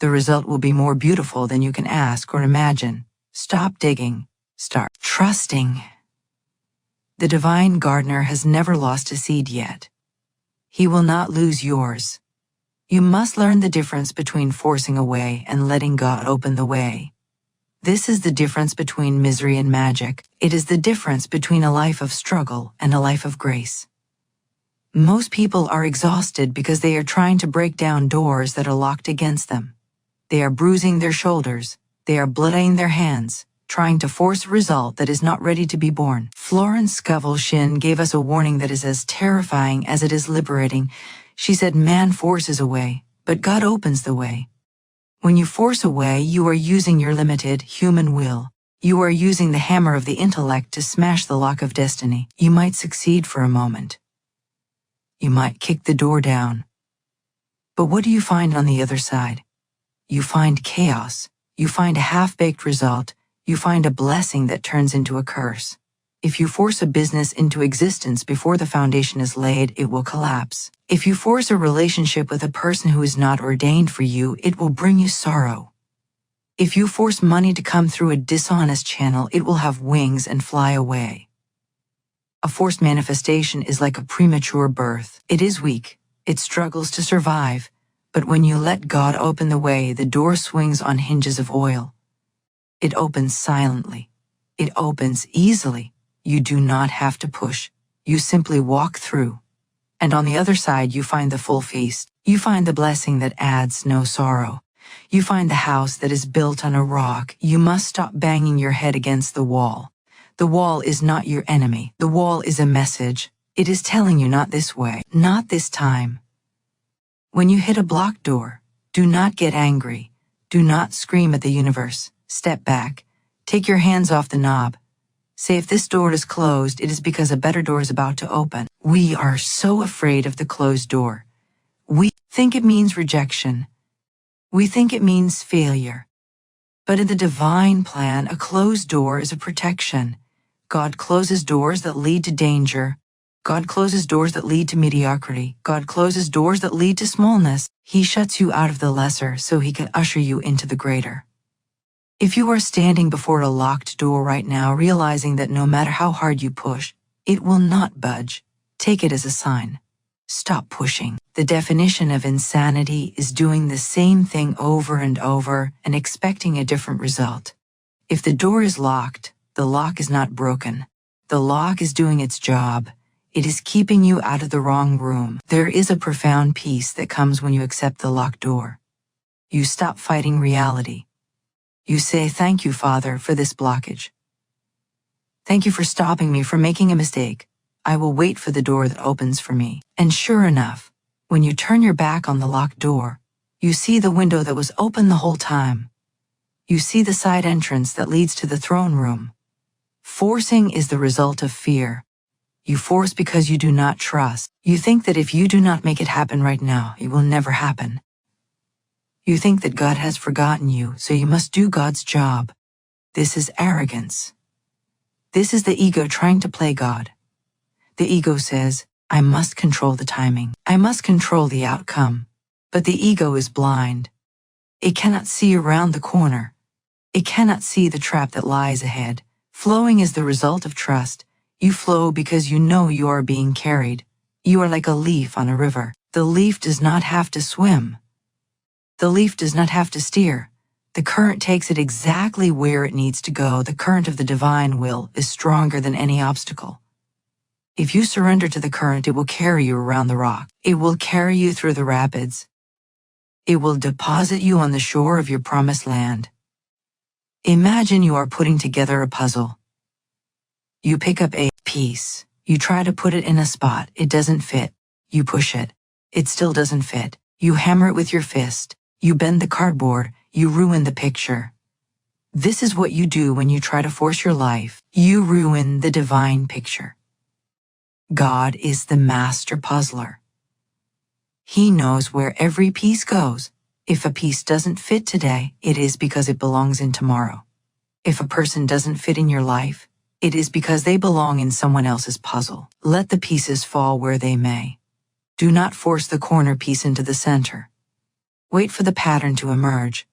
Speaker 1: The result will be more beautiful than you can ask or imagine. Stop digging. Start trusting. The divine gardener has never lost a seed yet. He will not lose yours. You must learn the difference between forcing a way and letting God open the way. This is the difference between misery and magic. It is the difference between a life of struggle and a life of grace. Most people are exhausted because they are trying to break down doors that are locked against them. They are bruising their shoulders. They are bloodying their hands, trying to force a result that is not ready to be born. Florence Scovel Shinn gave us a warning that is as terrifying as it is liberating. She said, "Man forces a way, but God opens the way." When you force a way, you are using your limited human will. You are using the hammer of the intellect to smash the lock of destiny. You might succeed for a moment. You might kick the door down. But what do you find on the other side? You find chaos. You find a half-baked result. You find a blessing that turns into a curse. If you force a business into existence before the foundation is laid, it will collapse. If you force a relationship with a person who is not ordained for you, it will bring you sorrow. If you force money to come through a dishonest channel, it will have wings and fly away. A forced manifestation is like a premature birth. It is weak. It struggles to survive. But when you let God open the way, the door swings on hinges of oil. It opens silently. It opens easily. You do not have to push. You simply walk through. And on the other side, you find the full feast. You find the blessing that adds no sorrow. You find the house that is built on a rock. You must stop banging your head against the wall. The wall is not your enemy. The wall is a message. It is telling you not this way, not this time. When you hit a blocked door, do not get angry. Do not scream at the universe. Step back. Take your hands off the knob. Say, if this door is closed, it is because a better door is about to open. We are so afraid of the closed door. We think it means rejection. We think it means failure. But in the divine plan, a closed door is a protection. God closes doors that lead to danger. God closes doors that lead to mediocrity. God closes doors that lead to smallness. He shuts you out of the lesser so he can usher you into the greater. If you are standing before a locked door right now, realizing that no matter how hard you push, it will not budge, take it as a sign. Stop pushing. The definition of insanity is doing the same thing over and over and expecting a different result. If the door is locked, the lock is not broken. The lock is doing its job. It is keeping you out of the wrong room. There is a profound peace that comes when you accept the locked door. You stop fighting reality. You say, "Thank you, Father, for this blockage. Thank you for stopping me from making a mistake. I will wait for the door that opens for me." And sure enough, when you turn your back on the locked door, you see the window that was open the whole time. You see the side entrance that leads to the throne room. Forcing is the result of fear. You force because you do not trust. You think that if you do not make it happen right now, it will never happen. You think that God has forgotten you, so you must do God's job. This is arrogance. This is the ego trying to play God. The ego says, "I must control the timing. I must control the outcome." But the ego is blind. It cannot see around the corner. It cannot see the trap that lies ahead. Flowing is the result of trust. You flow because you know you are being carried. You are like a leaf on a river. The leaf does not have to swim. The leaf does not have to steer. The current takes it exactly where it needs to go. The current of the divine will is stronger than any obstacle. If you surrender to the current, it will carry you around the rock. It will carry you through the rapids. It will deposit you on the shore of your promised land. Imagine you are putting together a puzzle. You pick up a piece. You try to put it in a spot. It doesn't fit. You push it. It still doesn't fit. You hammer it with your fist. You bend the cardboard. You ruin the picture. This is what you do when you try to force your life. You ruin the divine picture. God is the master puzzler. He knows where every piece goes. If a piece doesn't fit today, it is because it belongs in tomorrow. If a person doesn't fit in your life, it is because they belong in someone else's puzzle. Let the pieces fall where they may. Do not force the corner piece into the center. Wait for the pattern to emerge.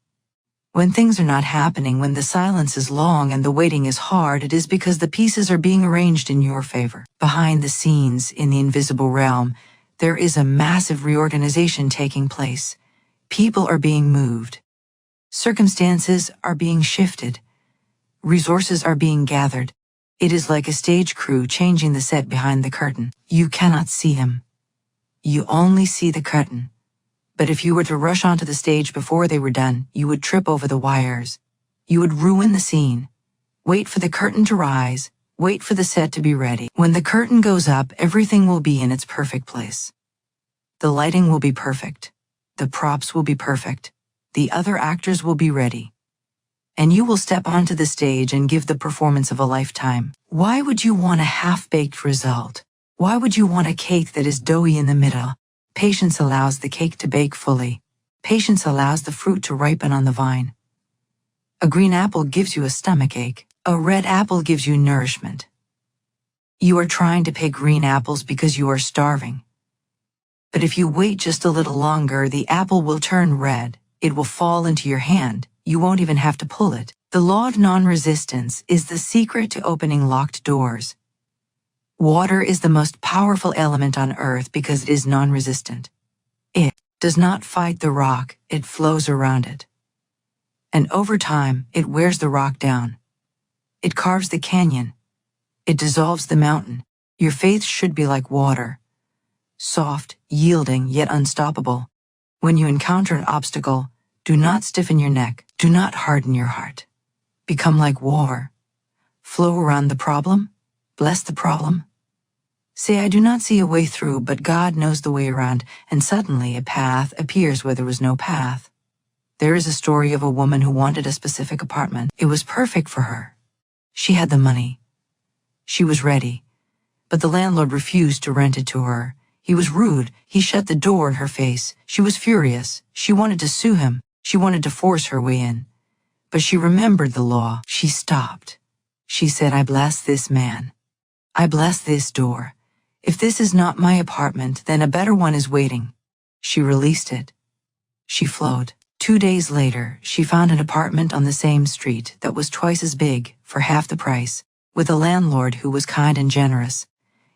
Speaker 1: When things are not happening, when the silence is long and the waiting is hard, it is because the pieces are being arranged in your favor. Behind the scenes, in the invisible realm, there is a massive reorganization taking place. People are being moved. Circumstances are being shifted. Resources are being gathered. It is like a stage crew changing the set behind the curtain. You cannot see them. You only see the curtain. But if you were to rush onto the stage before they were done, you would trip over the wires. You would ruin the scene. Wait for the curtain to rise. Wait for the set to be ready. When the curtain goes up, everything will be in its perfect place. The lighting will be perfect. The props will be perfect. The other actors will be ready. And you will step onto the stage and give the performance of a lifetime. Why would you want a half-baked result? Why would you want a cake that is doughy in the middle? Patience allows the cake to bake fully. Patience allows the fruit to ripen on the vine. A green apple gives you a stomachache. A red apple gives you nourishment. You are trying to pick green apples because you are starving. But if you wait just a little longer, the apple will turn red. It will fall into your hand. You won't even have to pull it. The law of non-resistance is the secret to opening locked doors. Water is the most powerful element on earth because it is non-resistant. It does not fight the rock, it flows around it. And over time, it wears the rock down. It carves the canyon. It dissolves the mountain. Your faith should be like water. Soft, yielding, yet unstoppable. When you encounter an obstacle, do not stiffen your neck. Do not harden your heart. Become like water. Flow around the problem. Bless the problem. Say, I do not see a way through, but God knows the way around, and suddenly a path appears where there was no path. There is a story of a woman who wanted a specific apartment. It was perfect for her. She had the money. She was ready. But the landlord refused to rent it to her. He was rude. He shut the door in her face. She was furious. She wanted to sue him. She wanted to force her way in. But she remembered the law. She stopped. She said, I bless this man. I bless this door. If this is not my apartment, then a better one is waiting. She released it. She flowed. 2 days later, she found an apartment on the same street that was twice as big, for half the price, with a landlord who was kind and generous.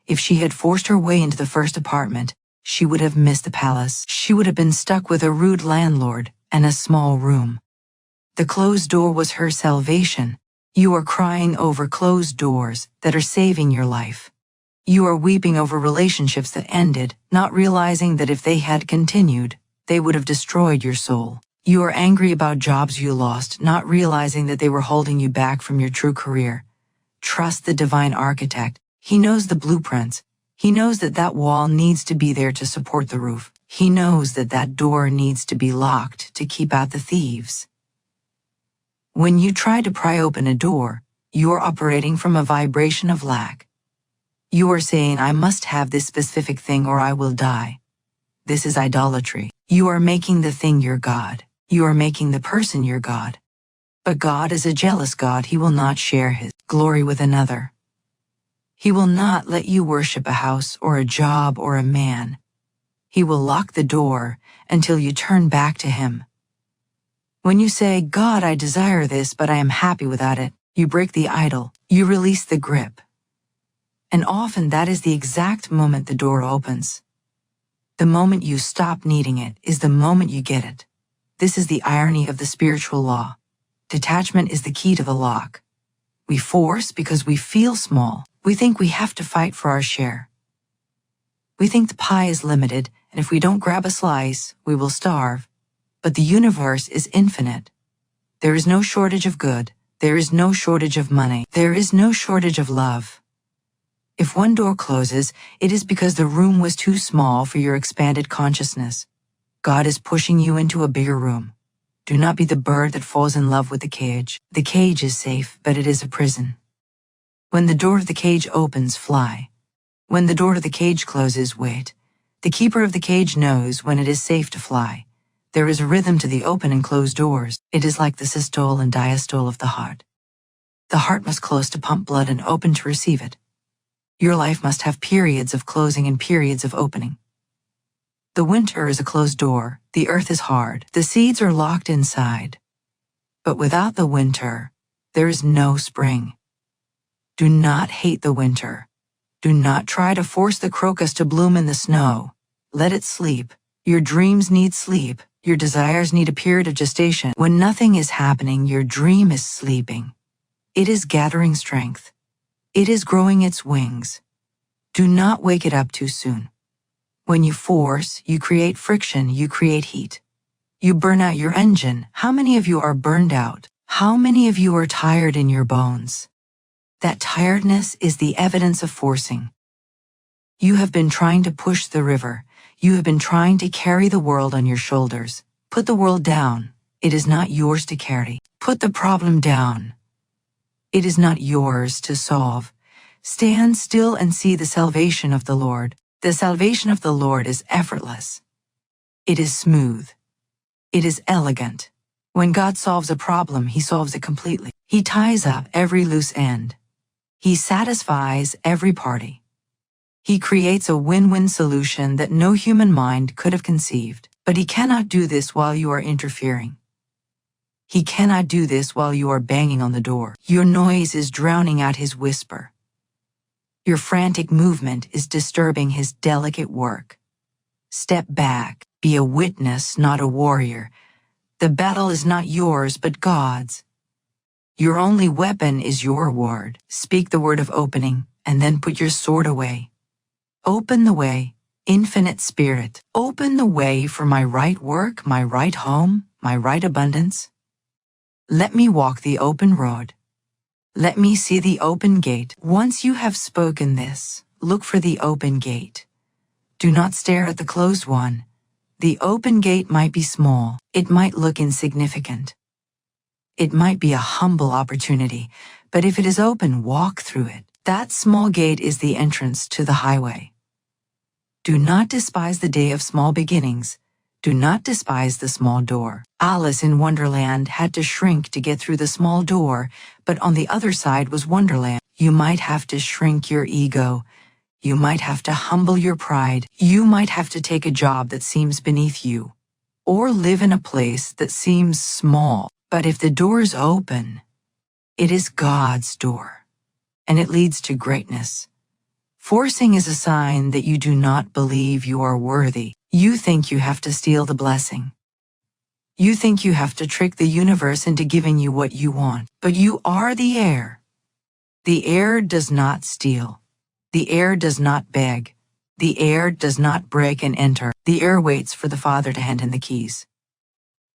Speaker 1: If she had forced her way into the first apartment, she would have missed the palace. She would have been stuck with a rude landlord and a small room. The closed door was her salvation. You are crying over closed doors that are saving your life. You are weeping over relationships that ended, not realizing that if they had continued, they would have destroyed your soul. You are angry about jobs you lost, not realizing that they were holding you back from your true career. Trust the divine architect. He knows the blueprints. He knows that that wall needs to be there to support the roof. He knows that that door needs to be locked to keep out the thieves. When you try to pry open a door, you are operating from a vibration of lack. You are saying, I must have this specific thing or I will die. This is idolatry. You are making the thing your God. You are making the person your God. But God is a jealous God. He will not share his glory with another. He will not let you worship a house or a job or a man. He will lock the door until you turn back to him. When you say, God, I desire this, but I am happy without it, you break the idol. You release the grip. And often that is the exact moment the door opens. The moment you stop needing it is the moment you get it. This is the irony of the spiritual law. Detachment is the key to the lock. We force because we feel small. We think we have to fight for our share. We think the pie is limited, and if we don't grab a slice, we will starve. But the universe is infinite. There is no shortage of good. There is no shortage of money. There is no shortage of love. If one door closes, it is because the room was too small for your expanded consciousness. God is pushing you into a bigger room. Do not be the bird that falls in love with the cage. The cage is safe, but it is a prison. When the door of the cage opens, fly. When the door of the cage closes, wait. The keeper of the cage knows when it is safe to fly. There is a rhythm to the open and closed doors. It is like the systole and diastole of the heart. The heart must close to pump blood and open to receive it. Your life must have periods of closing and periods of opening. The winter is a closed door. The earth is hard. The seeds are locked inside. But without the winter, there is no spring. Do not hate the winter. Do not try to force the crocus to bloom in the snow. Let it sleep. Your dreams need sleep. Your desires need a period of gestation. When nothing is happening, your dream is sleeping. It is gathering strength. It is growing its wings. Do not wake it up too soon. When you force, you create friction, you create heat. You burn out your engine. How many of you are burned out? How many of you are tired in your bones? That tiredness is the evidence of forcing. You have been trying to push the river. You have been trying to carry the world on your shoulders. Put the world down. It is not yours to carry. Put the problem down. It is not yours to solve. Stand still and see the salvation of the Lord. The salvation of the Lord is effortless. It is smooth. It is elegant. When God solves a problem, He solves it completely. He ties up every loose end. He satisfies every party. He creates a win-win solution that no human mind could have conceived. But He cannot do this while you are interfering. He cannot do this while you are banging on the door. Your noise is drowning out His whisper. Your frantic movement is disturbing His delicate work. Step back. Be a witness, not a warrior. The battle is not yours, but God's. Your only weapon is your word. Speak the word of opening, and then put your sword away. Open the way, infinite spirit. Open the way for my right work, my right home, my right abundance. Let me walk the open road. Let me see the open gate. Once you have spoken this, look for the open gate. Do not stare at the closed one. The open gate might be small. It might look insignificant. It might be a humble opportunity, but if it is open, walk through it. That small gate is the entrance to the highway. Do not despise the day of small beginnings. Do not despise the small door. Alice in Wonderland had to shrink to get through the small door, but on the other side was Wonderland. You might have to shrink your ego. You might have to humble your pride. You might have to take a job that seems beneath you, or live in a place that seems small. But if the door is open, it is God's door, and it leads to greatness. Forcing is a sign that you do not believe you are worthy. You think you have to steal the blessing. You think you have to trick the universe into giving you what you want, but you are the heir. The heir does not steal. The heir does not beg. The heir does not break and enter. The heir waits for the Father to hand him the keys.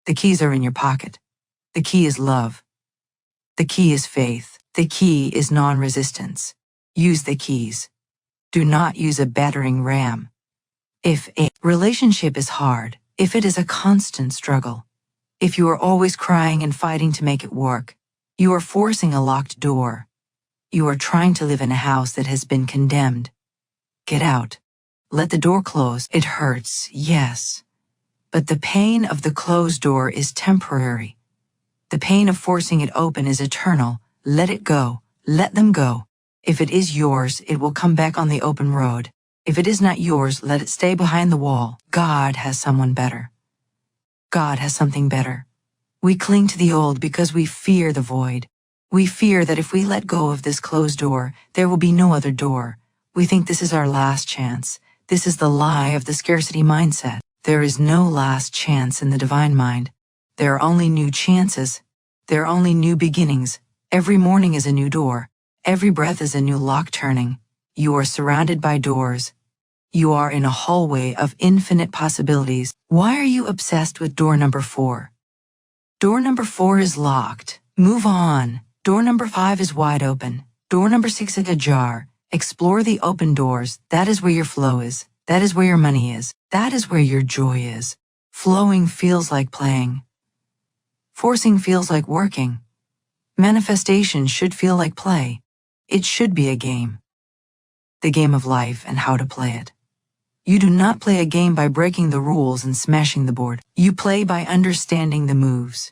Speaker 1: The keys are in your pocket. The key is love. The key is faith. The key is non-resistance. Use the keys. Do not use a battering ram. If a relationship is hard, if it is a constant struggle, if you are always crying and fighting to make it work, you are forcing a locked door. You are trying to live in a house that has been condemned. Get out. Let the door close. It hurts, yes. But the pain of the closed door is temporary. The pain of forcing it open is eternal. Let it go. Let them go. If it is yours, it will come back on the open road. If it is not yours, let it stay behind the wall. God has someone better. God has something better. We cling to the old because we fear the void. We fear that if we let go of this closed door, there will be no other door. We think this is our last chance. This is the lie of the scarcity mindset. There is no last chance in the divine mind. There are only new chances. There are only new beginnings. Every morning is a new door. Every breath is a new lock turning. You are surrounded by doors. You are in a hallway of infinite possibilities. Why are you obsessed with door number 4? Door number 4 is locked. Move on. Door number 5 is wide open. Door number 6 is ajar. Explore the open doors. That is where your flow is. That is where your money is. That is where your joy is. Flowing feels like playing. Forcing feels like working. Manifestation should feel like play. It should be a game. The game of life and how to play it. You do not play a game by breaking the rules and smashing the board. You play by understanding the moves.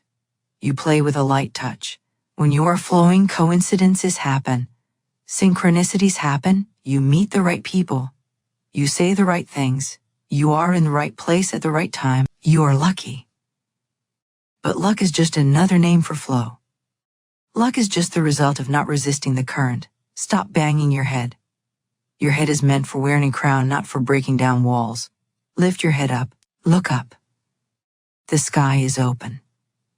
Speaker 1: You play with a light touch. When you are flowing, coincidences happen. Synchronicities happen. You meet the right people. You say the right things. You are in the right place at the right time. You are lucky. But luck is just another name for flow. Luck is just the result of not resisting the current. Stop banging your head. Your head is meant for wearing a crown, not for breaking down walls. Lift your head up. Look up. The sky is open.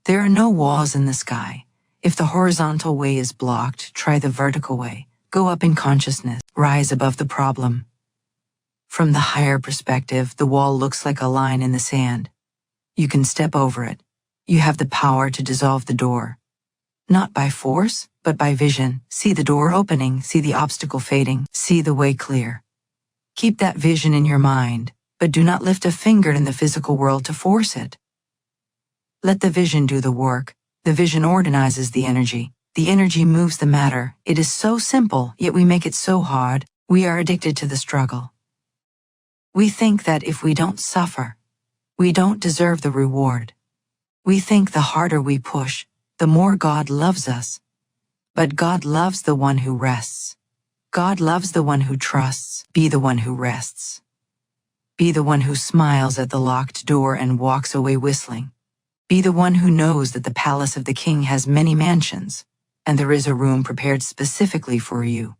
Speaker 1: There are no walls in the sky. If the horizontal way is blocked, try the vertical way. Go up in consciousness. Rise above the problem. From the higher perspective, the wall looks like a line in the sand. You can step over it. You have the power to dissolve the door. Not by force, but by vision. See the door opening, see the obstacle fading, see the way clear. Keep that vision in your mind, but do not lift a finger in the physical world to force it. Let the vision do the work. The vision organizes the energy. The energy moves the matter. It is so simple, yet we make it so hard. We are addicted to the struggle. We think that if we don't suffer, we don't deserve the reward. We think the harder we push, the more God loves us. But God loves the one who rests. God loves the one who trusts. Be the one who rests. Be the one who smiles at the locked door and walks away whistling. Be the one who knows that the palace of the king has many mansions, and there is a room prepared specifically for you.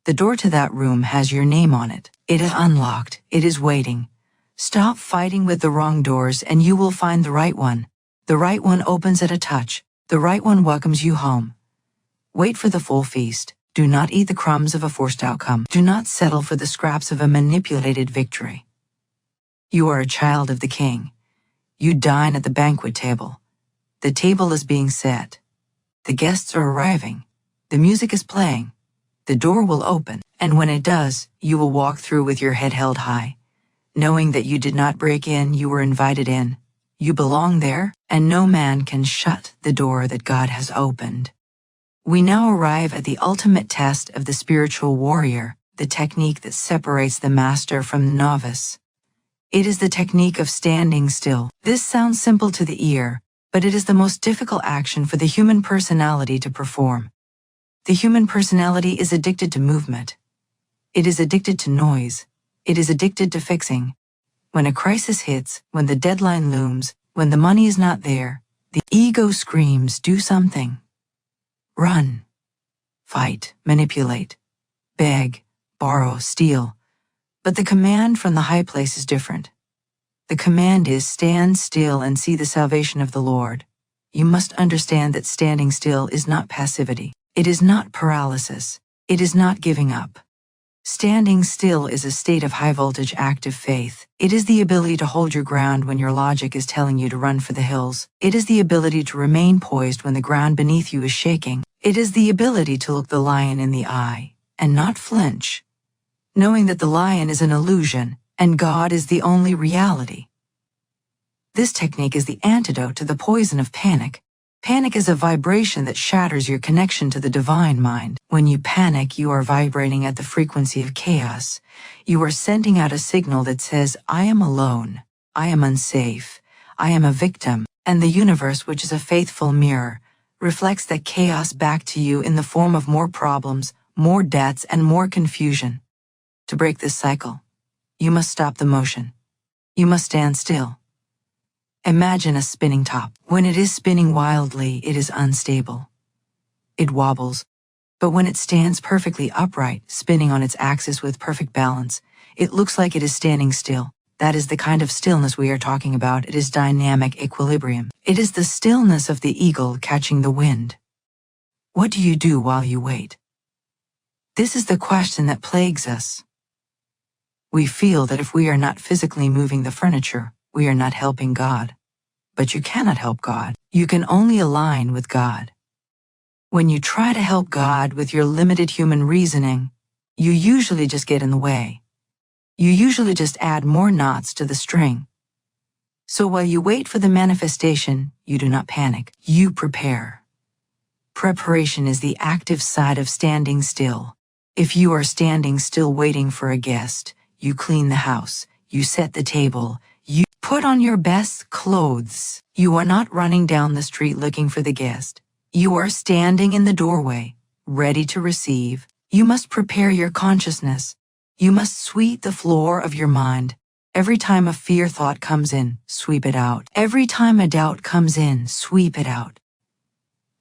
Speaker 1: The door to that room has your name on it. It is unlocked. It is waiting. Stop fighting with the wrong doors and you will find the right one. The right one opens at a touch. The right one welcomes you home. Wait for the full feast. Do not eat the crumbs of a forced outcome. Do not settle for the scraps of a manipulated victory. You are a child of the king. You dine at the banquet table. The table is being set. The guests are arriving. The music is playing. The door will open, and when it does, you will walk through with your head held high, knowing that you did not break in, you were invited in. You belong there, and no man can shut the door that God has opened. We now arrive at the ultimate test of the spiritual warrior, the technique that separates the master from the novice. It is the technique of standing still. This sounds simple to the ear, but it is the most difficult action for the human personality to perform. The human personality is addicted to movement. It is addicted to noise. It is addicted to fixing. When a crisis hits, when the deadline looms, when the money is not there, the ego screams, do something. Run. Fight. Manipulate. Beg. Borrow. Steal. But the command from the high place is different. The command is stand still and see the salvation of the Lord. You must understand that standing still is not passivity. It is not paralysis. It is not giving up. Standing still is a state of high-voltage active faith. It is the ability to hold your ground when your logic is telling you to run for the hills. It is the ability to remain poised when the ground beneath you is shaking. It is the ability to look the lion in the eye and not flinch, knowing that the lion is an illusion and God is the only reality. This technique is the antidote to the poison of panic. Panic is a vibration that shatters your connection to the divine mind. When you panic, you are vibrating at the frequency of chaos. You are sending out a signal that says, I am alone, I am unsafe, I am a victim, and the universe, which is a faithful mirror, reflects that chaos back to you in the form of more problems, more debts, and more confusion. To break this cycle, you must stop the motion. You must stand still. Imagine a spinning top. When it is spinning wildly, it is unstable. It wobbles. But when it stands perfectly upright, spinning on its axis with perfect balance, it looks like it is standing still. That is the kind of stillness we are talking about. It is dynamic equilibrium. It is the stillness of the eagle catching the wind. What do you do while you wait? This is the question that plagues us. We feel that if we are not physically moving the furniture, we are not helping God. But you cannot help God. You can only align with God. When you try to help God with your limited human reasoning, you usually just get in the way. You usually just add more knots to the string. So while you wait for the manifestation, you do not panic. You prepare. Preparation is the active side of standing still. If you are standing still waiting for a guest, you clean the house, you set the table, you put on your best clothes. You are not running down the street looking for the guest. You are standing in the doorway, ready to receive. You must prepare your consciousness. You must sweep the floor of your mind. Every time a fear thought comes in, sweep it out. Every time a doubt comes in, sweep it out.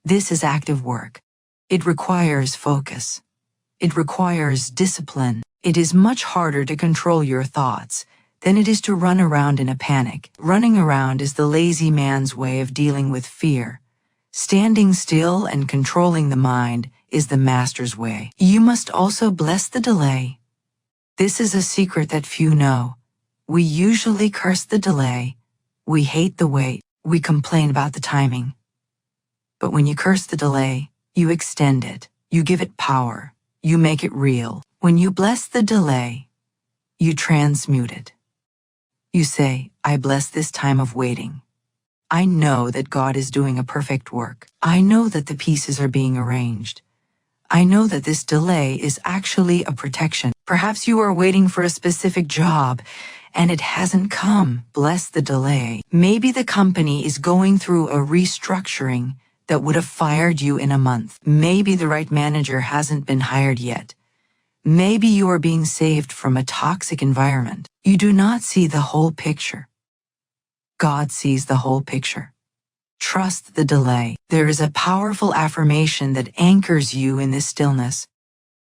Speaker 1: This is active work. It requires focus. It requires discipline. It is much harder to control your thoughts than it is to run around in a panic. Running around is the lazy man's way of dealing with fear. Standing still and controlling the mind is the master's way. You must also bless the delay. This is a secret that few know. We usually curse the delay. We hate the wait. We complain about the timing. But when you curse the delay, you extend it. You give it power. You make it real. When you bless the delay, you transmute it. You say, I bless this time of waiting. I know that God is doing a perfect work. I know that the pieces are being arranged. I know that this delay is actually a protection. Perhaps you are waiting for a specific job and it hasn't come. Bless the delay. Maybe the company is going through a restructuring that would have fired you in a month. Maybe the right manager hasn't been hired yet. Maybe you are being saved from a toxic environment. You do not see the whole picture. God sees the whole picture. Trust the delay. There is a powerful affirmation that anchors you in this stillness.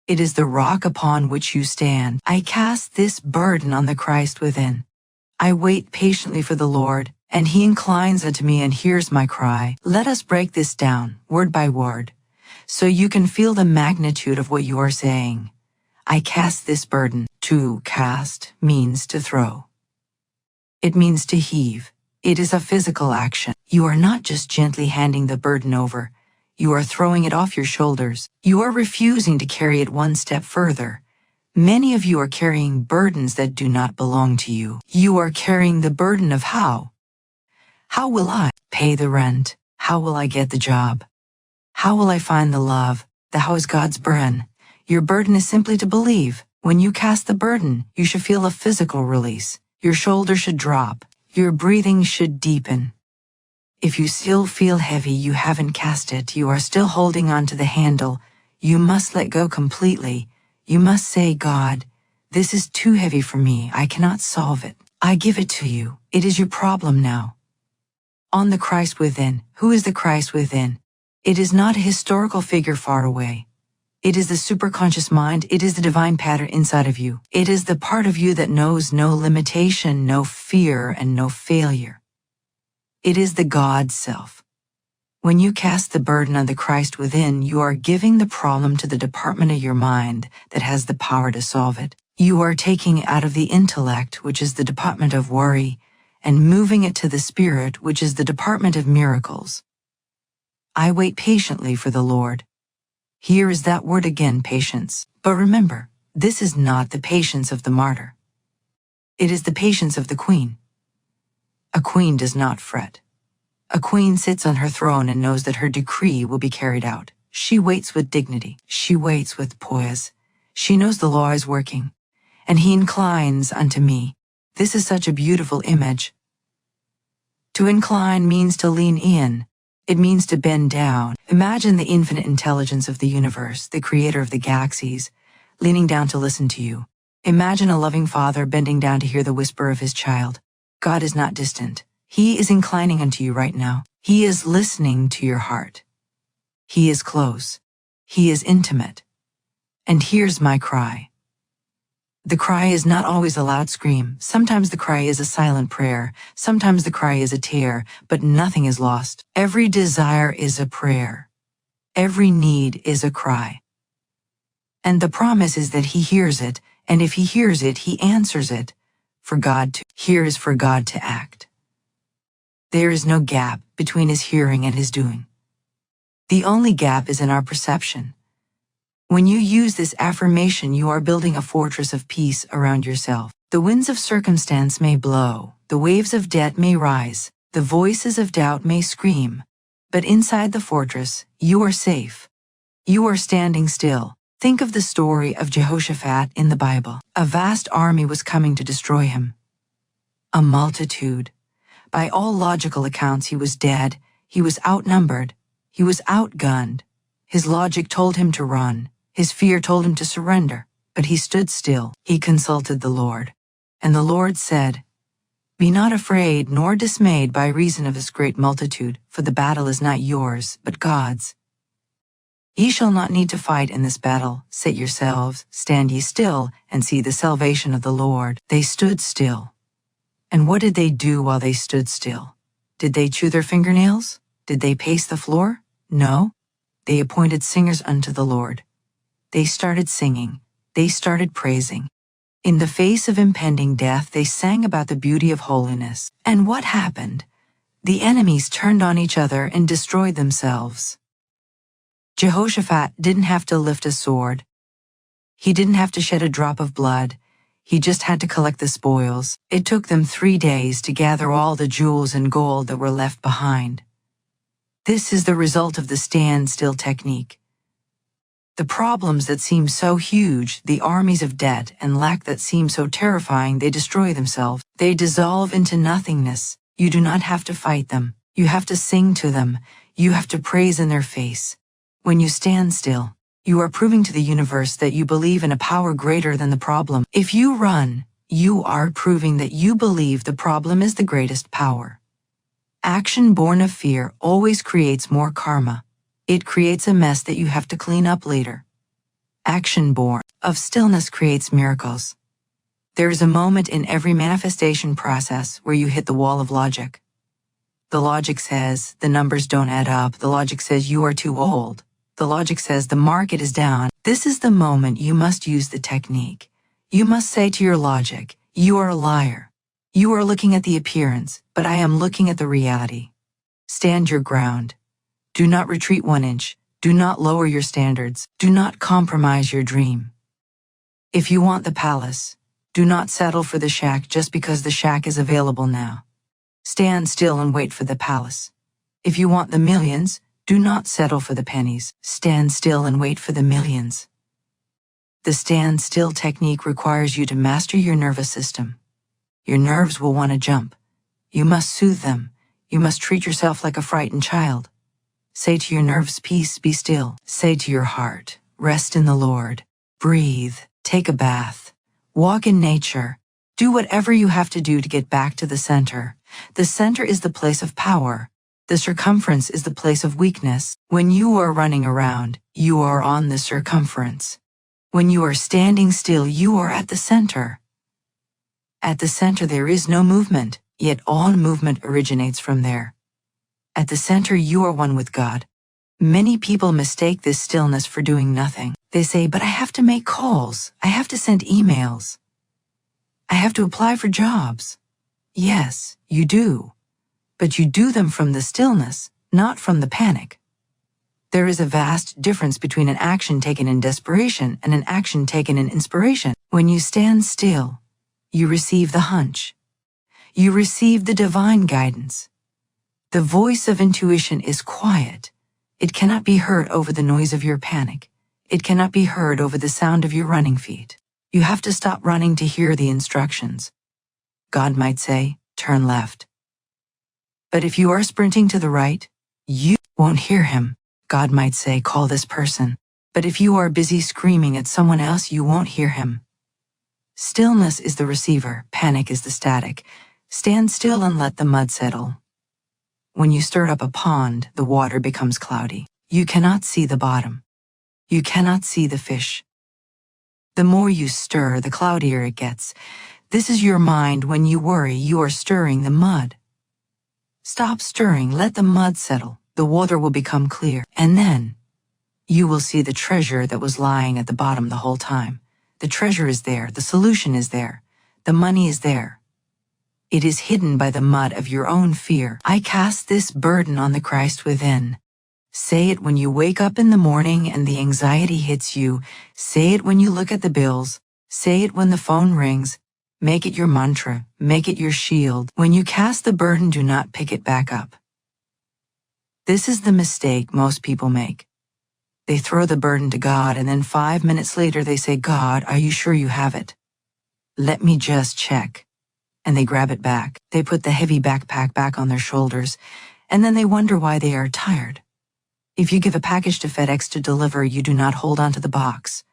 Speaker 1: It is the rock upon which you stand. I cast this burden on the Christ within. I wait patiently for the Lord, and He inclines unto me and hears my cry. Let us break this down, word by word, so you can feel the magnitude of what you are saying. I cast this burden. To cast means to throw. It means to heave. It is a physical action. You are not just gently handing the burden over. You are throwing it off your shoulders. You are refusing to carry it one step further. Many of you are carrying burdens that do not belong to you. You are carrying the burden of how. How will I pay the rent? How will I get the job? How will I find the love? The how is God's burden. Your burden is simply to believe. When you cast the burden, you should feel a physical release. Your shoulders should drop. Your breathing should deepen. If you still feel heavy, you haven't cast it. You are still holding on to the handle. You must let go completely. You must say, God, this is too heavy for me. I cannot solve it. I give it to you. It is your problem now. On the Christ within. Who is the Christ within? It is not a historical figure far away. It is the superconscious mind. It is the divine pattern inside of you. It is the part of you that knows no limitation, no fear, and no failure. It is the God self. When you cast the burden on the Christ within, you are giving the problem to the department of your mind that has the power to solve it. You are taking it out of the intellect, which is the department of worry, and moving it to the spirit, which is the department of miracles. I wait patiently for the Lord. Here is that word again, patience. But remember, this is not the patience of the martyr. It is the patience of the queen. A queen does not fret. A queen sits on her throne and knows that her decree will be carried out. She waits with dignity. She waits with poise. She knows the law is working. And He inclines unto me. This is such a beautiful image. To incline means to lean in. It means to bend down. Imagine the infinite intelligence of the universe, the creator of the galaxies, leaning down to listen to you. Imagine a loving father bending down to hear the whisper of his child. God is not distant. He is inclining unto you right now. He is listening to your heart. He is close. He is intimate. And here's my cry. The cry is not always a loud scream. Sometimes the cry is a silent prayer. Sometimes the cry is a tear, but nothing is lost. Every desire is a prayer. Every need is a cry. And the promise is that He hears it, and if He hears it, He answers it. For God to hear is for God to act. There is no gap between His hearing and His doing. The only gap is in our perception. When you use this affirmation, you are building a fortress of peace around yourself. The winds of circumstance may blow, the waves of debt may rise, the voices of doubt may scream, but inside the fortress, you are safe. You are standing still. Think of the story of Jehoshaphat in the Bible. A vast army was coming to destroy him. A multitude. By all logical accounts, he was dead, he was outnumbered, he was outgunned. His logic told him to run. His fear told him to surrender, but he stood still. He consulted the Lord. And the Lord said, Be not afraid nor dismayed by reason of this great multitude, for the battle is not yours, but God's. Ye shall not need to fight in this battle. Set yourselves, stand ye still, and see the salvation of the Lord. They stood still. And what did they do while they stood still? Did they chew their fingernails? Did they pace the floor? No. They appointed singers unto the Lord. They started singing. They started praising. In the face of impending death, they sang about the beauty of holiness. And what happened? The enemies turned on each other and destroyed themselves. Jehoshaphat didn't have to lift a sword. He didn't have to shed a drop of blood. He just had to collect the spoils. It took them 3 days to gather all the jewels and gold that were left behind. This is the result of the stand-still technique. The problems that seem so huge, the armies of debt and lack that seem so terrifying, they destroy themselves. They dissolve into nothingness. You do not have to fight them. You have to sing to them. You have to praise in their face. When you stand still, you are proving to the universe that you believe in a power greater than the problem. If you run, you are proving that you believe the problem is the greatest power. Action born of fear always creates more karma. It creates a mess that you have to clean up later. Action born of stillness creates miracles. There is a moment in every manifestation process where you hit the wall of logic. The logic says the numbers don't add up. The logic says you are too old. The logic says the market is down. This is the moment you must use the technique. You must say to your logic, you are a liar. You are looking at the appearance, but I am looking at the reality. Stand your ground. Do not retreat 1 inch. Do not lower your standards. Do not compromise your dream. If you want the palace, do not settle for the shack just because the shack is available now. Stand still and wait for the palace. If you want the millions, do not settle for the pennies. Stand still and wait for the millions. The stand-still technique requires you to master your nervous system. Your nerves will want to jump. You must soothe them. You must treat yourself like a frightened child. Say to your nerves, peace, be still. Say to your heart, rest in the Lord. Breathe, take a bath, walk in nature. Do whatever you have to do to get back to the center. The center is the place of power. The circumference is the place of weakness. When you are running around, you are on the circumference. When you are standing still, you are at the center. At the center there is no movement, yet all movement originates from there. At the center you are one with God. Many people mistake this stillness for doing nothing. They say, but I have to make calls. I have to send emails. I have to apply for jobs. Yes, you do. But you do them from the stillness, not from the panic. There is a vast difference between an action taken in desperation and an action taken in inspiration. When you stand still, you receive the hunch. You receive the divine guidance. The voice of intuition is quiet. It cannot be heard over the noise of your panic. It cannot be heard over the sound of your running feet. You have to stop running to hear the instructions. God might say, turn left. But if you are sprinting to the right, you won't hear him. God might say, call this person. But if you are busy screaming at someone else, you won't hear him. Stillness is the receiver, panic is the static. Stand still and let the mud settle. When you stir up a pond, the water becomes cloudy. You cannot see the bottom. You cannot see the fish. The more you stir, the cloudier it gets. This is your mind. When you worry, you are stirring the mud. Stop stirring, let the mud settle. The water will become clear, and then you will see the treasure that was lying at the bottom the whole time. The treasure is there, the solution is there, the money is there. It is hidden by the mud of your own fear. I cast this burden on the Christ within. Say it when you wake up in the morning and the anxiety hits you. Say it when you look at the bills. Say it when the phone rings. Make it your mantra. Make it your shield. When you cast the burden, do not pick it back up. This is the mistake most people make. They throw the burden to God, and then 5 minutes later they say, God, are you sure you have it? Let me just check. And they grab it back. They put the heavy backpack back on their shoulders, and then they wonder why they are tired. If you give a package to FedEx to deliver, you do not hold on to the box.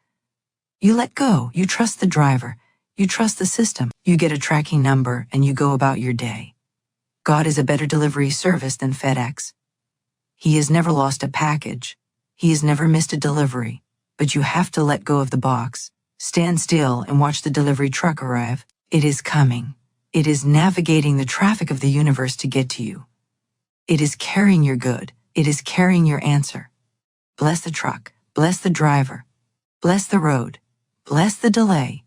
Speaker 1: You let go. You trust the driver. You trust the system. You get a tracking number, and you go about your day. God is a better delivery service than FedEx. He has never lost a package. He has never missed a delivery. But you have to let go of the box. Stand still and watch the delivery truck arrive. It is coming. It is navigating the traffic of the universe to get to you. It is carrying your good. It is carrying your answer. Bless the truck. Bless the driver. Bless the road. Bless the delay.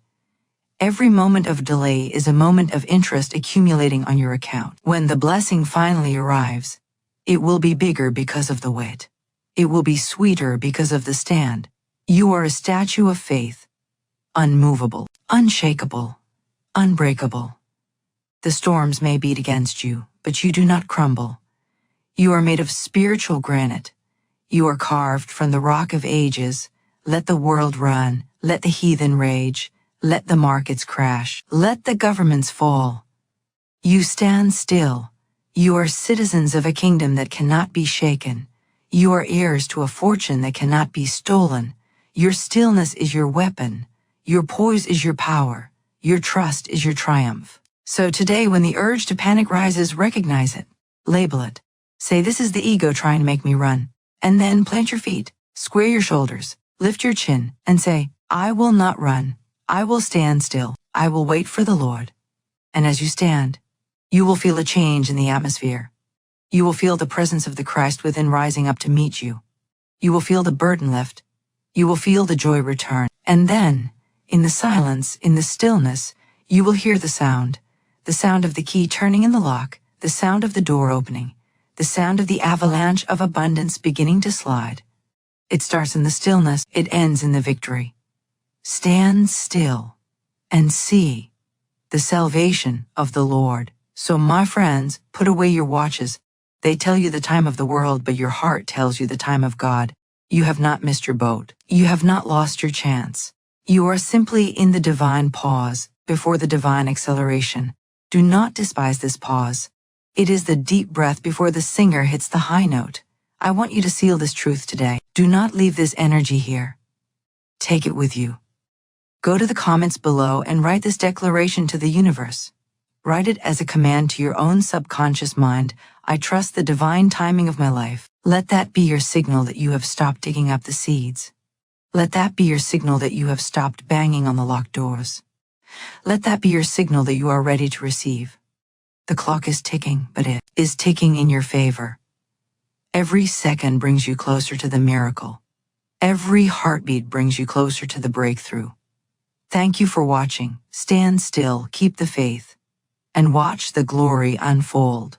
Speaker 1: Every moment of delay is a moment of interest accumulating on your account. When the blessing finally arrives, it will be bigger because of the wait. It will be sweeter because of the stand. You are a statue of faith, unmovable, unshakable, unbreakable. The storms may beat against you, but you do not crumble. You are made of spiritual granite. You are carved from the rock of ages. Let the world run. Let the heathen rage. Let the markets crash. Let the governments fall. You stand still. You are citizens of a kingdom that cannot be shaken. You are heirs to a fortune that cannot be stolen. Your stillness is your weapon. Your poise is your power. Your trust is your triumph. So today, when the urge to panic rises, recognize it. Label it. Say, this is the ego trying to make me run. And then plant your feet, square your shoulders, lift your chin, and say, I will not run. I will stand still. I will wait for the Lord. And as you stand, you will feel a change in the atmosphere. You will feel the presence of the Christ within rising up to meet you. You will feel the burden lift. You will feel the joy return. And then, in the silence, in the stillness, you will hear the sound of the key turning in the lock, the sound of the door opening, the sound of the avalanche of abundance beginning to slide. It starts in the stillness, it ends in the victory. Stand still and see the salvation of the Lord. So my friends, put away your watches. They tell you the time of the world, but your heart tells you the time of God. You have not missed your boat. You have not lost your chance. You are simply in the divine pause before the divine acceleration. Do not despise this pause. It is the deep breath before the singer hits the high note. I want you to seal this truth today. Do not leave this energy here. Take it with you. Go to the comments below and write this declaration to the universe. Write it as a command to your own subconscious mind. I trust the divine timing of my life. Let that be your signal that you have stopped digging up the seeds. Let that be your signal that you have stopped banging on the locked doors. Let that be your signal that you are ready to receive. The clock is ticking, but it is ticking in your favor. Every second brings you closer to the miracle. Every heartbeat brings you closer to the breakthrough. Thank you for watching. Stand still, keep the faith, and watch the glory unfold.